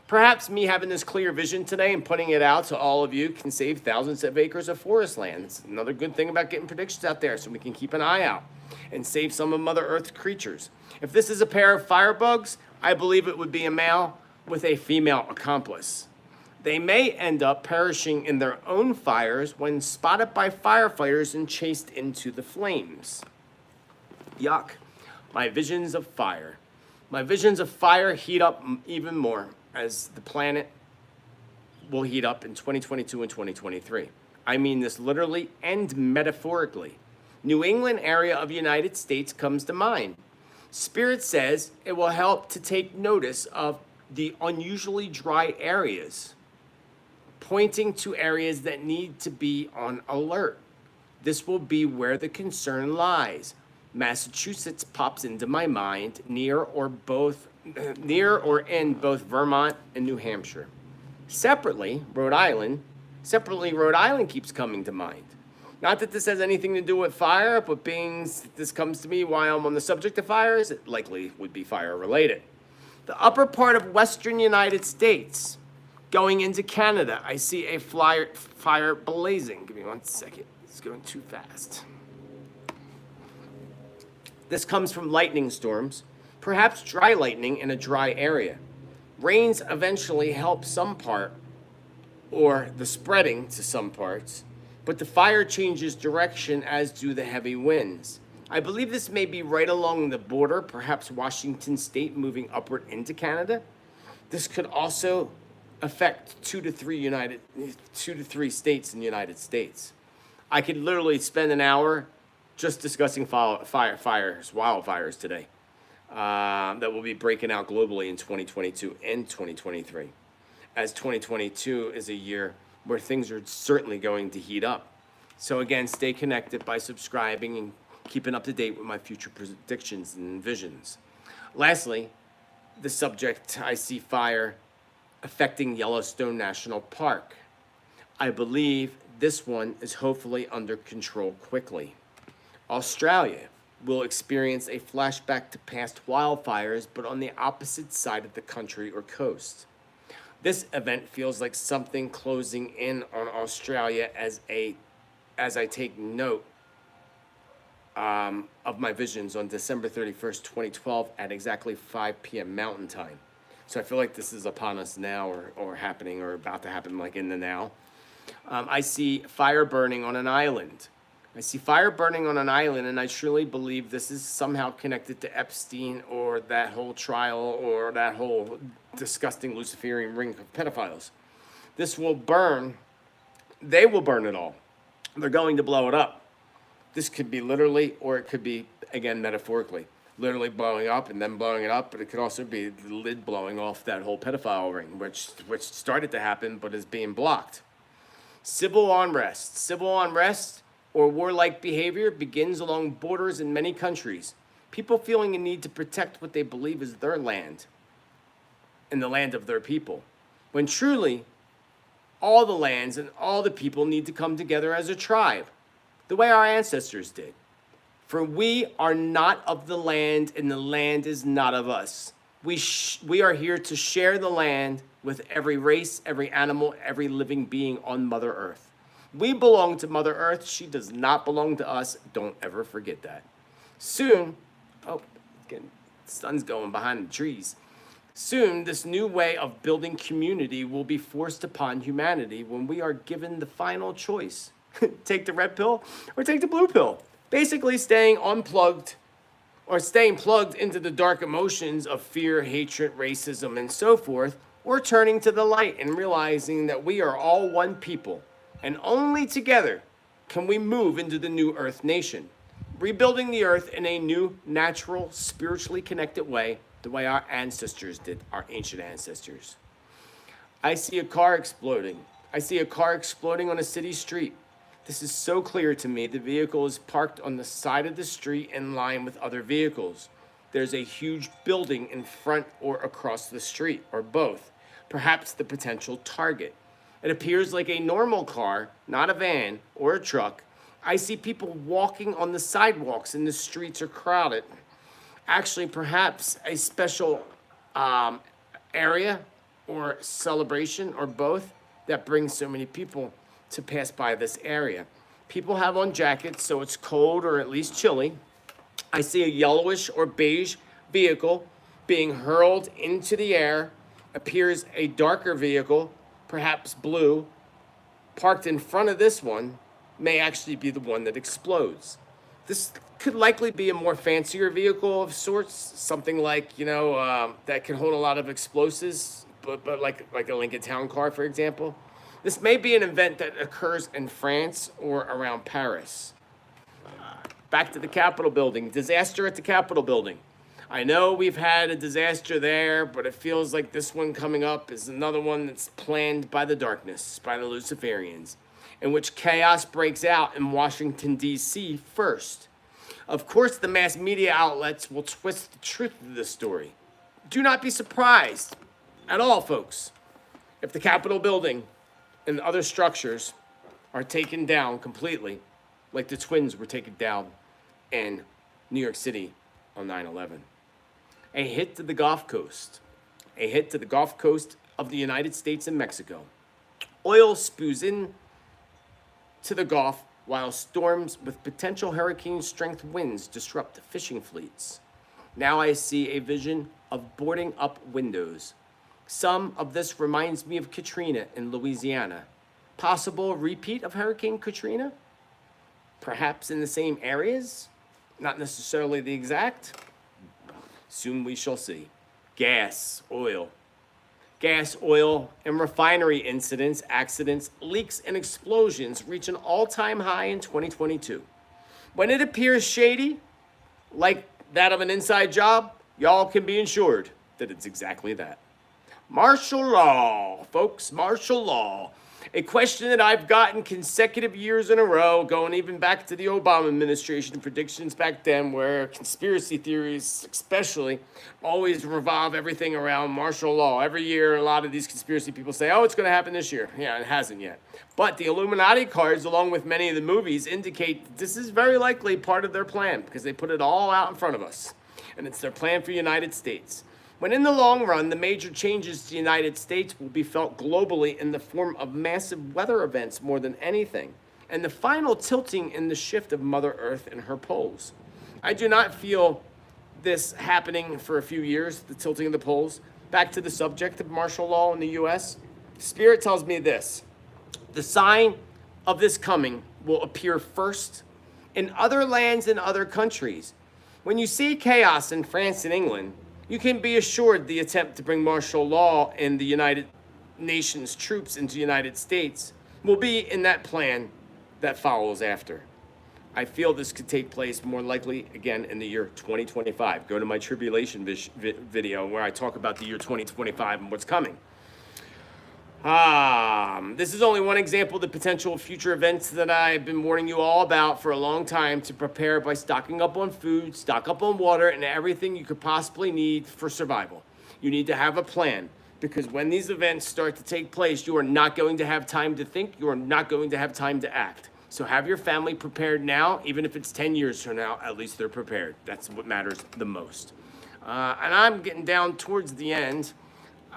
Perhaps me having this clear vision today and putting it out to all of you can save thousands of acres of forest land. It's another good thing about getting predictions out there so we can keep an eye out and save some of Mother Earth's creatures. If this is a pair of firebugs, I believe it would be a male with a female accomplice. They may end up perishing in their own fires when spotted by firefighters and chased into the flames. Yuck. My visions of fire. My visions of fire heat up even more as the planet will heat up in 2022 and 2023. I mean this literally and metaphorically. New England area of the United States comes to mind. Spirit says it will help to take notice of the unusually dry areas, pointing to areas that need to be on alert. This will be where the concern lies. Massachusetts pops into my mind, near or in both Vermont and New Hampshire. Separately, Rhode Island keeps coming to mind. Not that this has anything to do with fire, but being this comes to me while I'm on the subject of fires, it likely would be fire related. The upper part of western United States, going into Canada, I see a fire blazing. Give me 1 second. It's going too fast. This comes from lightning storms, perhaps dry lightning in a dry area. Rains eventually help some part, or the spreading to some parts, but the fire changes direction as do the heavy winds. I believe this may be right along the border, perhaps Washington State moving upward into Canada. This could also affect two to three states in the United States. I could literally spend an hour just discussing wildfires today that will be breaking out globally in 2022 and 2023, as 2022 is a year where things are certainly going to heat up. So again, stay connected by subscribing and keeping up to date with my future predictions and visions. Lastly, the subject, I see fire affecting Yellowstone National Park. I believe this one is hopefully under control quickly. Australia will experience a flashback to past wildfires, but on the opposite side of the country or coast. This event feels like something closing in on Australia as I take note of my visions on December 31st, 2012 at exactly 5 p.m. Mountain Time. So I feel like this is upon us now or happening or about to happen, like in the now. I see fire burning on an island. And I truly believe this is somehow connected to Epstein or that whole trial or that whole disgusting Luciferian ring of pedophiles. This will burn. They will burn it all. They're going to blow it up. This could be literally, or it could be, again, metaphorically, literally blowing up and then blowing it up, but it could also be the lid blowing off that whole pedophile ring, which started to happen but is being blocked. Civil unrest or warlike behavior begins along borders in many countries. People feeling a need to protect what they believe is their land and the land of their people, when truly all the lands and all the people need to come together as a tribe, the way our ancestors did. For we are not of the land, and the land is not of us. We are here to share the land with every race, every animal, every living being on Mother Earth. We belong to Mother Earth. She does not belong to us. Don't ever forget that. Soon, the sun's going behind the trees. Soon, this new way of building community will be forced upon humanity when we are given the final choice. Take the red pill or take the blue pill. Basically staying plugged into the dark emotions of fear, hatred, racism, and so forth, or turning to the light and realizing that we are all one people, and only together can we move into the new Earth nation, rebuilding the Earth in a new, natural, spiritually connected way, the way our ancestors did, our ancient ancestors. I see a car exploding. On a city street. This is so clear to me. The vehicle is parked on the side of the street in line with other vehicles. There's a huge building in front or across the street, or both, perhaps the potential target. It appears like a normal car, not a van or a truck. I see people walking on the sidewalks and the streets are crowded. Actually, perhaps a special area or celebration or both that brings so many people to pass by this area. People have on jackets, so it's cold or at least chilly. I see a yellowish or beige vehicle being hurled into the air. Appears a darker vehicle, perhaps blue, parked in front of this one, may actually be the one that explodes. This could likely be a more fancier vehicle of sorts, something like, that can hold a lot of explosives, but like a Lincoln Town Car, for example. This may be an event that occurs in France or around Paris. Back to the Capitol building. Disaster at the Capitol building. I know we've had a disaster there, but it feels like this one coming up is another one that's planned by the darkness, by the Luciferians, in which chaos breaks out in Washington, D.C. first. Of course, the mass media outlets will twist the truth of this story. Do not be surprised at all, folks, if the Capitol building and other structures are taken down completely, like the twins were taken down in New York City on 9/11. A hit to the Gulf Coast. A hit to the Gulf Coast of the United States and Mexico. Oil spews in to the Gulf while storms with potential hurricane-strength winds disrupt fishing fleets. Now I see a vision of boarding up windows. Some of this reminds me of Katrina in Louisiana. Possible repeat of Hurricane Katrina? Perhaps in the same areas? Not necessarily the exact. Soon we shall see. Gas, oil. Gas, oil, and refinery incidents, accidents, leaks, and explosions reach an all-time high in 2022. When it appears shady, like that of an inside job, y'all can be assured that it's exactly that. Martial law, folks, martial law. A question that I've gotten consecutive years in a row, going even back to the Obama administration predictions back then, where conspiracy theories especially always revolve everything around martial law. Every year, a lot of these conspiracy people say, oh, it's going to happen this year. Yeah, it hasn't yet. But the Illuminati cards, along with many of the movies, indicate that this is very likely part of their plan because they put it all out in front of us. And it's their plan for the United States. When in the long run, the major changes to the United States will be felt globally in the form of massive weather events more than anything, and the final tilting in the shift of Mother Earth and her poles. I do not feel this happening for a few years, the tilting of the poles. Back to the subject of martial law in the U.S., Spirit tells me this. The sign of this coming will appear first in other lands and other countries. When you see chaos in France and England, you can be assured the attempt to bring martial law and the United Nations troops into the United States will be in that plan that follows after. I feel this could take place more likely again in the year 2025. Go to my tribulation video where I talk about the year 2025 and what's coming. This is only one example of the potential future events that I've been warning you all about for a long time to prepare by stocking up on food, stock up on water, and everything you could possibly need for survival. You need to have a plan because when these events start to take place, you are not going to have time to think. You are not going to have time to act. So have your family prepared now, even if it's 10 years from now, at least they're prepared. That's what matters the most. And I'm getting down towards the end.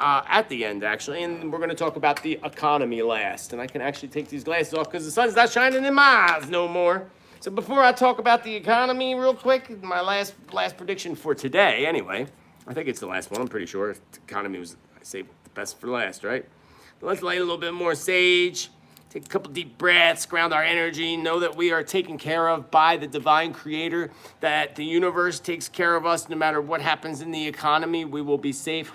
At the end, actually, and we're going to talk about the economy last. And I can actually take these glasses off because the sun's not shining in my eyes no more. So before I talk about the economy real quick, my last prediction for today, anyway, I think it's the last one, I'm pretty sure. The economy was, I saved the best for last, right? But let's light a little bit more sage, take a couple deep breaths, ground our energy, know that we are taken care of by the divine creator, that the universe takes care of us no matter what happens in the economy. We will be safe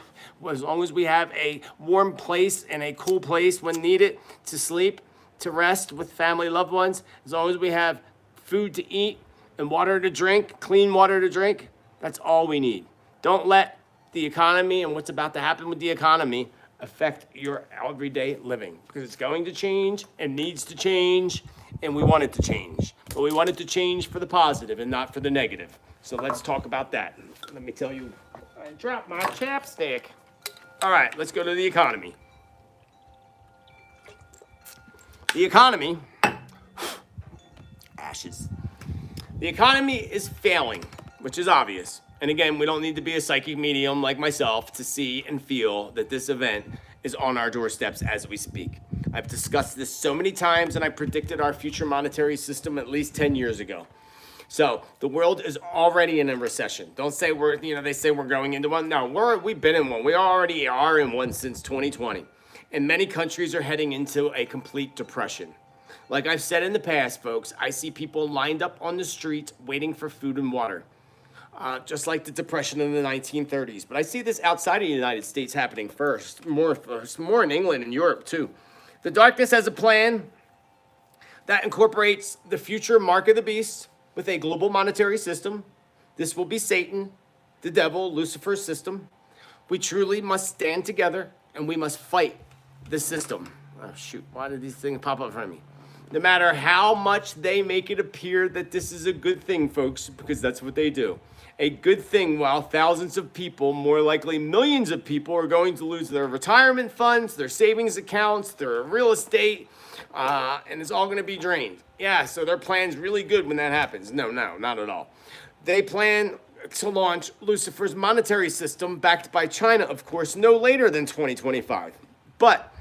as long as we have a warm place and a cool place when needed to sleep, to rest with family, loved ones, as long as we have food to eat and water to drink, clean water to drink, that's all we need. Don't let the economy and what's about to happen with the economy affect your everyday living because it's going to change and needs to change and we want it to change. But we want it to change for the positive and not for the negative. So let's talk about that. Let me tell you, I dropped my chapstick. All right, let's go to the economy. The economy, ashes. The economy is failing, which is obvious. And again, we don't need to be a psychic medium like myself to see and feel that this event is on our doorsteps as we speak. I've discussed this so many times and I predicted our future monetary system at least 10 years ago. So the world is already in a recession. Don't say they say we're going into one. No, we've been in one. We already are in one since 2020. And many countries are heading into a complete depression. Like I've said in the past, folks, I see people lined up on the streets waiting for food and water. Just like the depression in the 1930s. But I see this outside of the United States happening first. More in England and Europe too. The darkness has a plan that incorporates the future mark of the beast with a global monetary system. This will be Satan. the devil, Lucifer's system. We truly must stand together and we must fight the system. Oh, shoot, why did these things pop up in front of me? No matter how much they make it appear that this is a good thing, folks, because that's what they do. A good thing, while thousands of people, more likely millions of people, are going to lose their retirement funds, their savings accounts, their real estate, and it's all going to be drained. Yeah, so their plan's really good when that happens. No, not at all. They plan to launch Lucifer's monetary system, backed by China, of course, no later than 2025. But,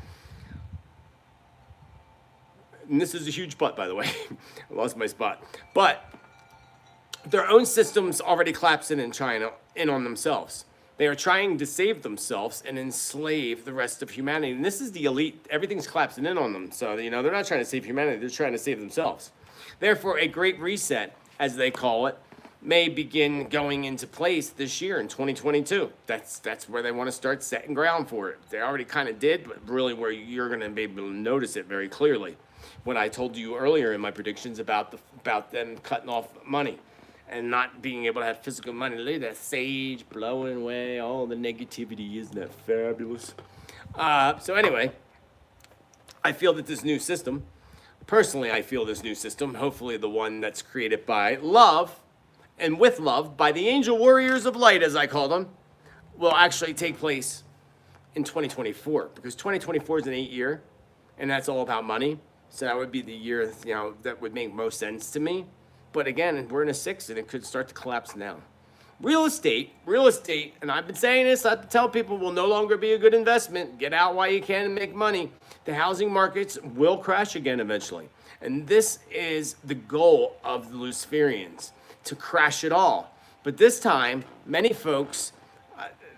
and this is a huge but, by the way. I lost my spot. But their own systems already collapsing in China in on themselves. They are trying to save themselves and enslave the rest of humanity. And this is the elite. Everything's collapsing in on them. So, they're not trying to save humanity. They're trying to save themselves. Therefore, a great reset, as they call it, may begin going into place this year in 2022. That's where they want to start setting ground for it. They already kind of did, but really where you're going to be able to notice it very clearly. When I told you earlier in my predictions about them cutting off money and not being able to have physical money. Look at that sage blowing away all the negativity. Isn't that fabulous? So anyway, I feel that this new system, personally I feel this new system, hopefully the one that's created by love, and with love, by the angel warriors of light, as I call them, will actually take place in 2024. Because 2024 is an 8-year, and that's all about money. So that would be the year, that would make most sense to me. But again, we're in a 6, and it could start to collapse now. Real estate, and I've been saying this, I tell people, will no longer be a good investment. Get out while you can and make money. The housing markets will crash again eventually. And this is the goal of the Luciferians, to crash it all. But this time, many folks,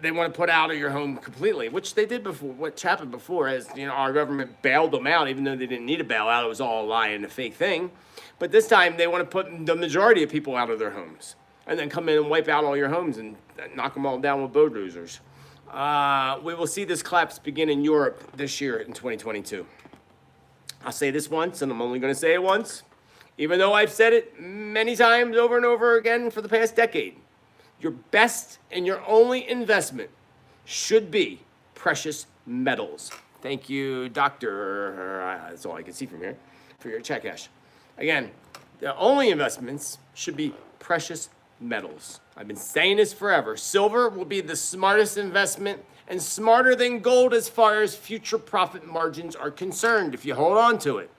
they want to put out of your home completely, which they did before. What happened before is, our government bailed them out, even though they didn't need a bailout. It was all a lie and a fake thing. But this time, they want to put the majority of people out of their homes and then come in and wipe out all your homes and knock them all down with bulldozers. We will see this collapse begin in Europe this year in 2022. I'll say this once, and I'm only going to say it once, even though I've said it many times over and over again for the past decade. Your best and your only investment should be precious metals. Thank you, Doctor. That's all I can see from here for your check cash. Again, the only investments should be precious metals. I've been saying this forever. Silver will be the smartest investment and smarter than gold as far as future profit margins are concerned if you hold on to it.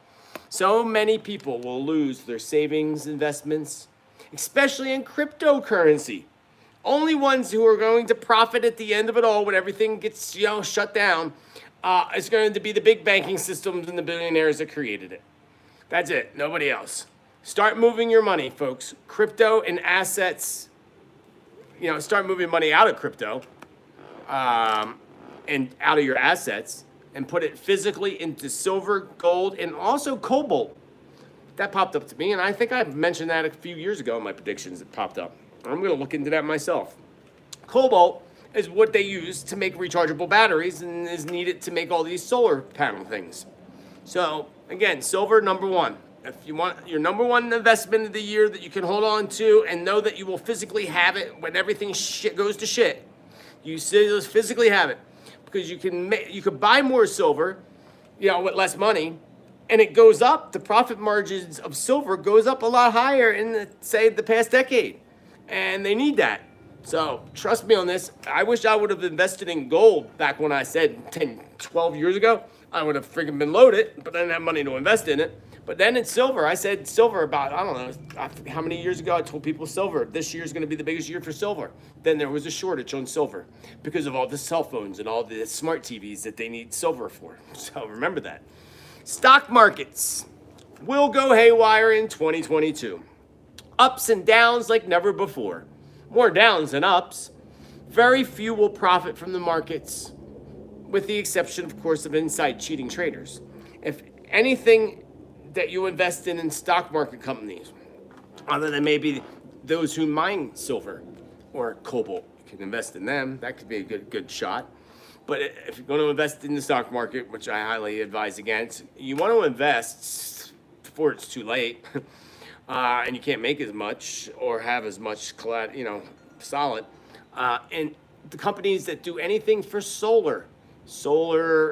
So many people will lose their savings investments, especially in cryptocurrency. Only ones who are going to profit at the end of it all when everything gets shut down is going to be the big banking systems and the billionaires that created it. That's it. Nobody else. Start moving your money, folks. Crypto and assets. Start moving money out of crypto and out of your assets and put it physically into silver, gold, and also cobalt. That popped up to me, and I think I mentioned that a few years ago in my predictions. It popped up. I'm going to look into that myself. Cobalt is what they use to make rechargeable batteries and is needed to make all these solar panel things. So, again, silver, number one. If you want your number one investment of the year that you can hold on to and know that you will physically have it when everything goes to shit, you physically have it. Because you can buy more silver, with less money, and it goes up. The profit margins of silver goes up a lot higher in, the past decade. And they need that. So trust me on this. I wish I would have invested in gold back when I said 10, 12 years ago. I would have freaking been loaded, but I didn't have money to invest in it. But then in silver, I said silver about, I don't know, how many years ago I told people silver. This year is going to be the biggest year for silver. Then there was a shortage on silver because of all the cell phones and all the smart TVs that they need silver for. So remember that. Stock markets will go haywire in 2022. Ups and downs like never before. More downs than ups. Very few will profit from the markets, with the exception, of course, of inside cheating traders. If anything that you invest in stock market companies, other than maybe those who mine silver or cobalt, you can invest in them. That could be a good shot. But if you're going to invest in the stock market, which I highly advise against, you want to invest before it's too late. And you can't make as much or have as much solid. And the companies that do anything for solar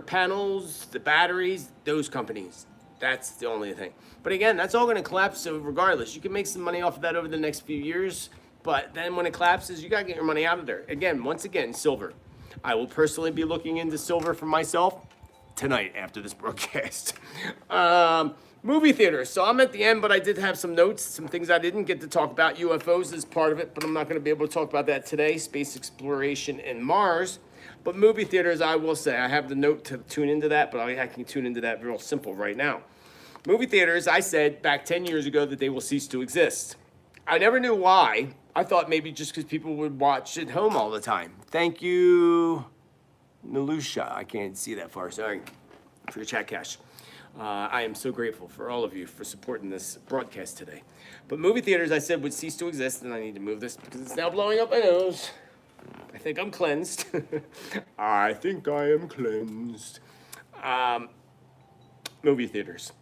panels, the batteries, those companies. That's the only thing. But again, that's all going to collapse. So regardless, you can make some money off of that over the next few years. But then when it collapses, you got to get your money out of there. Again, once again, silver. I will personally be looking into silver for myself tonight after this broadcast. Movie theaters. So I'm at the end, but I did have some notes, some things I didn't get to talk about. UFOs is part of it, but I'm not going to be able to talk about that today. Space exploration and Mars. But movie theaters, I will say, I have the note to tune into that, but I can tune into that real simple right now. Movie theaters, I said back 10 years ago that they will cease to exist. I never knew why. I thought maybe just because people would watch at home all the time. Thank you, Nalusha. I can't see that far, sorry, for your chat cash. I am so grateful for all of you for supporting this broadcast today. But movie theaters, I said, would cease to exist, and I need to move this because it's now blowing up my nose. I think I'm cleansed. I think I am cleansed. Movie theaters.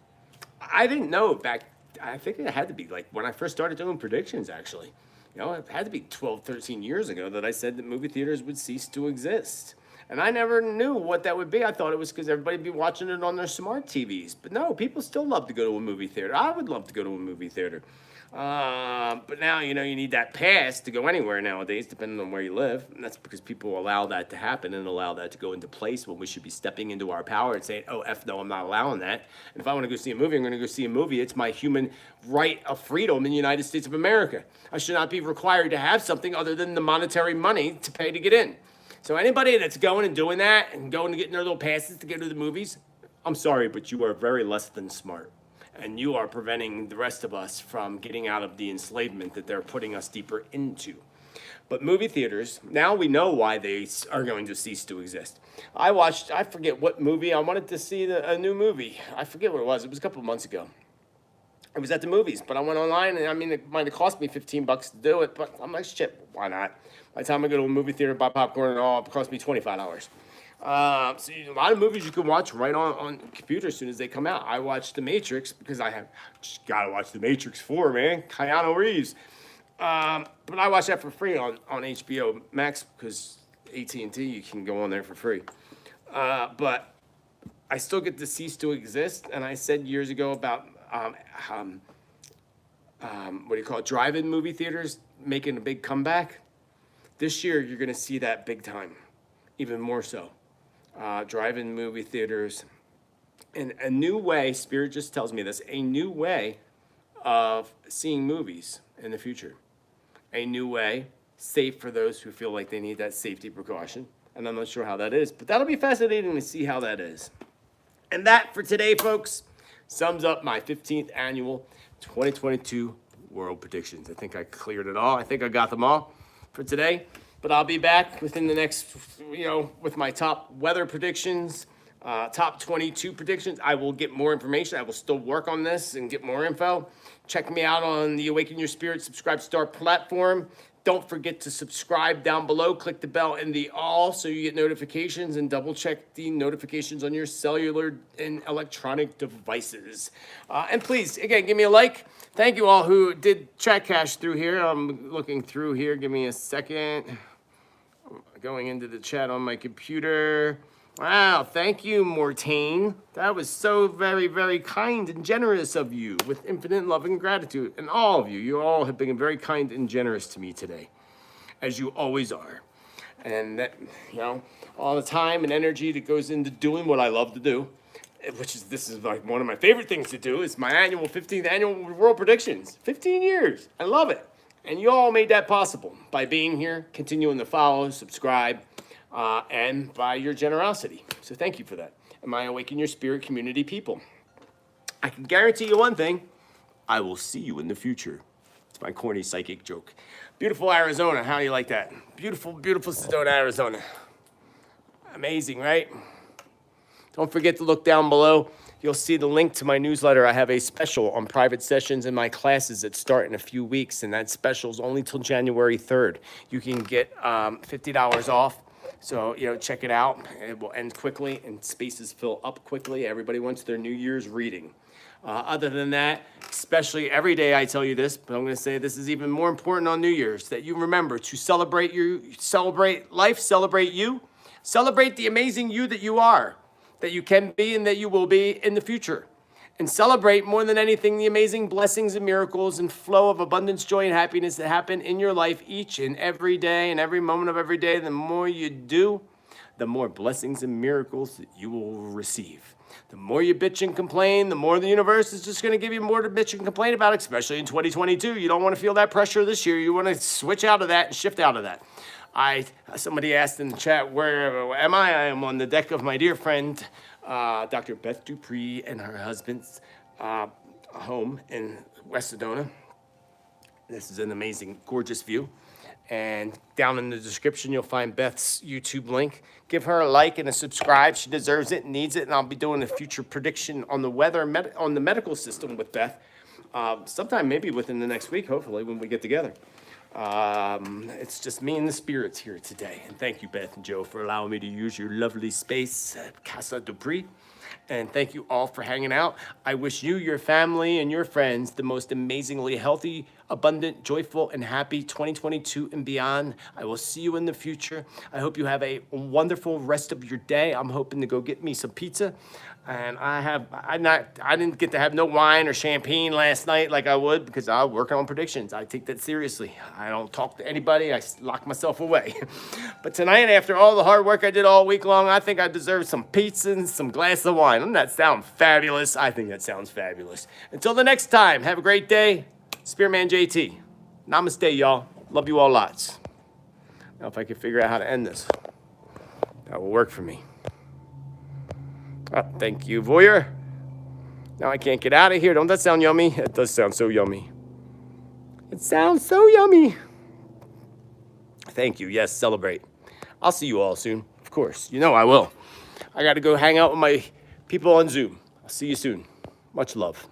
I didn't know back, I think it had to be like when I first started doing predictions, actually. You know, it had to be 12, 13 years ago that I said that movie theaters would cease to exist. And I never knew what that would be. I thought it was because everybody would be watching it on their smart TVs. But no, people still love to go to a movie theater. I would love to go to a movie theater. But now, you know, you need that pass to go anywhere nowadays, depending on where you live. And that's because people allow that to happen and allow that to go into place when we should be stepping into our power and saying, oh, F no, I'm not allowing that. And if I want to go see a movie, I'm going to go see a movie. It's my human right of freedom in the United States of America. I should not be required to have something other than the monetary money to pay to get in. So anybody that's going and doing that and going and getting their little passes to go to the movies, I'm sorry, but you are very less than smart. And you are preventing the rest of us from getting out of the enslavement that they're putting us deeper into. But movie theaters, now we know why they are going to cease to exist. I forget what movie, I wanted to see a new movie. I forget what it was. It was a couple of months ago. It was at the movies, but I went online, and I mean, it might have cost me $15 to do it, but I'm like, shit, why not? By the time I go to a movie theater, buy popcorn and all, it cost me $25. So a lot of movies you can watch right on computer as soon as they come out. I watched The Matrix because I just got to watch The Matrix 4, man. Keanu Reeves. But I watched that for free on HBO Max because AT&T, you can go on there for free. But I still get to cease to exist. And I said years ago about, drive-in movie theaters making a big comeback. This year, you're going to see that big time, even more so. Drive-in movie theaters, and a new way, Spirit just tells me this, a new way of seeing movies in the future. A new way, safe for those who feel like they need that safety precaution. And I'm not sure how that is, but that'll be fascinating to see how that is. And that, for today, folks, sums up my 15th annual 2022 World Predictions. I think I cleared it all. I think I got them all for today. But I'll be back within the next, with my top weather predictions, top 22 predictions. I will get more information. I will still work on this and get more info. Check me out on the Awaken Your Spirit Subscribe Star platform. Don't forget to subscribe down below. Click the bell and the all so you get notifications, and double check the notifications on your cellular and electronic devices. And please, again, give me a like. Thank you all who did chat cash through here. I'm looking through here. Give me a second. Going into the chat on my computer. Wow, thank you, Mortain. That was so very, very kind and generous of you, with infinite love and gratitude. And all of you, you all have been very kind and generous to me today, as you always are. And that, all the time and energy that goes into doing what I love to do, this is like one of my favorite things to do, is my 15th annual World Predictions. 15 years. I love it. And you all made that possible by being here, continuing to follow, subscribe, and by your generosity. So thank you for that. And my Awaken Your Spirit community people. I can guarantee you one thing. I will see you in the future. It's my corny psychic joke. Beautiful Arizona. How do you like that? Beautiful, beautiful Sedona, Arizona. Amazing, right? Don't forget to look down below. You'll see the link to my newsletter. I have a special on private sessions in my classes that start in a few weeks, and that special is only till January 3rd. You can get $50 off. So, check it out. It will end quickly, and spaces fill up quickly. Everybody wants their New Year's reading. Other than that, especially every day I tell you this, but I'm going to say this is even more important on New Year's, that you remember to celebrate life, celebrate you, celebrate the amazing you that you are, that you can be and that you will be in the future. And celebrate more than anything the amazing blessings and miracles and flow of abundance, joy, and happiness that happen in your life each and every day and every moment of every day. The more you do, the more blessings and miracles that you will receive. The more you bitch and complain, the more the universe is just going to give you more to bitch and complain about, especially in 2022. You don't want to feel that pressure this year. You want to switch out of that and shift out of that. Somebody asked in the chat, where am I? I am on the deck of my dear friend, Dr. Beth Dupree and her husband's home in West Sedona. This is an amazing, gorgeous view. And down in the description, you'll find Beth's YouTube link. Give her a like and a subscribe. She deserves it and needs it. And I'll be doing a future prediction on the weather, on the medical system with Beth. Sometime maybe within the next week, hopefully, when we get together. It's just me and the spirits here today. And thank you, Beth and Joe, for allowing me to use your lovely space at Casa Dupree. And thank you all for hanging out. I wish you, your family, and your friends the most amazingly healthy, abundant, joyful, and happy 2022 and beyond. I will see you in the future. I hope you have a wonderful rest of your day. I'm hoping to go get me some pizza. And I didn't get to have no wine or champagne last night like I would because I was working on predictions. I take that seriously. I don't talk to anybody. I lock myself away. But tonight, after all the hard work I did all week long, I think I deserve some pizza and some glass of wine. Doesn't that sound fabulous? I think that sounds fabulous. Until the next time, have a great day. Spiritman J.T. Namaste, y'all. Love you all lots. Now, if I can figure out how to end this, that will work for me. Oh, thank you, voyeur. Now I can't get out of here. Don't that sound yummy? It does sound so yummy. It sounds so yummy. Thank you. Yes, celebrate. I'll see you all soon. Of course. You know I will. I got to go hang out with my people on Zoom. I'll see you soon. Much love.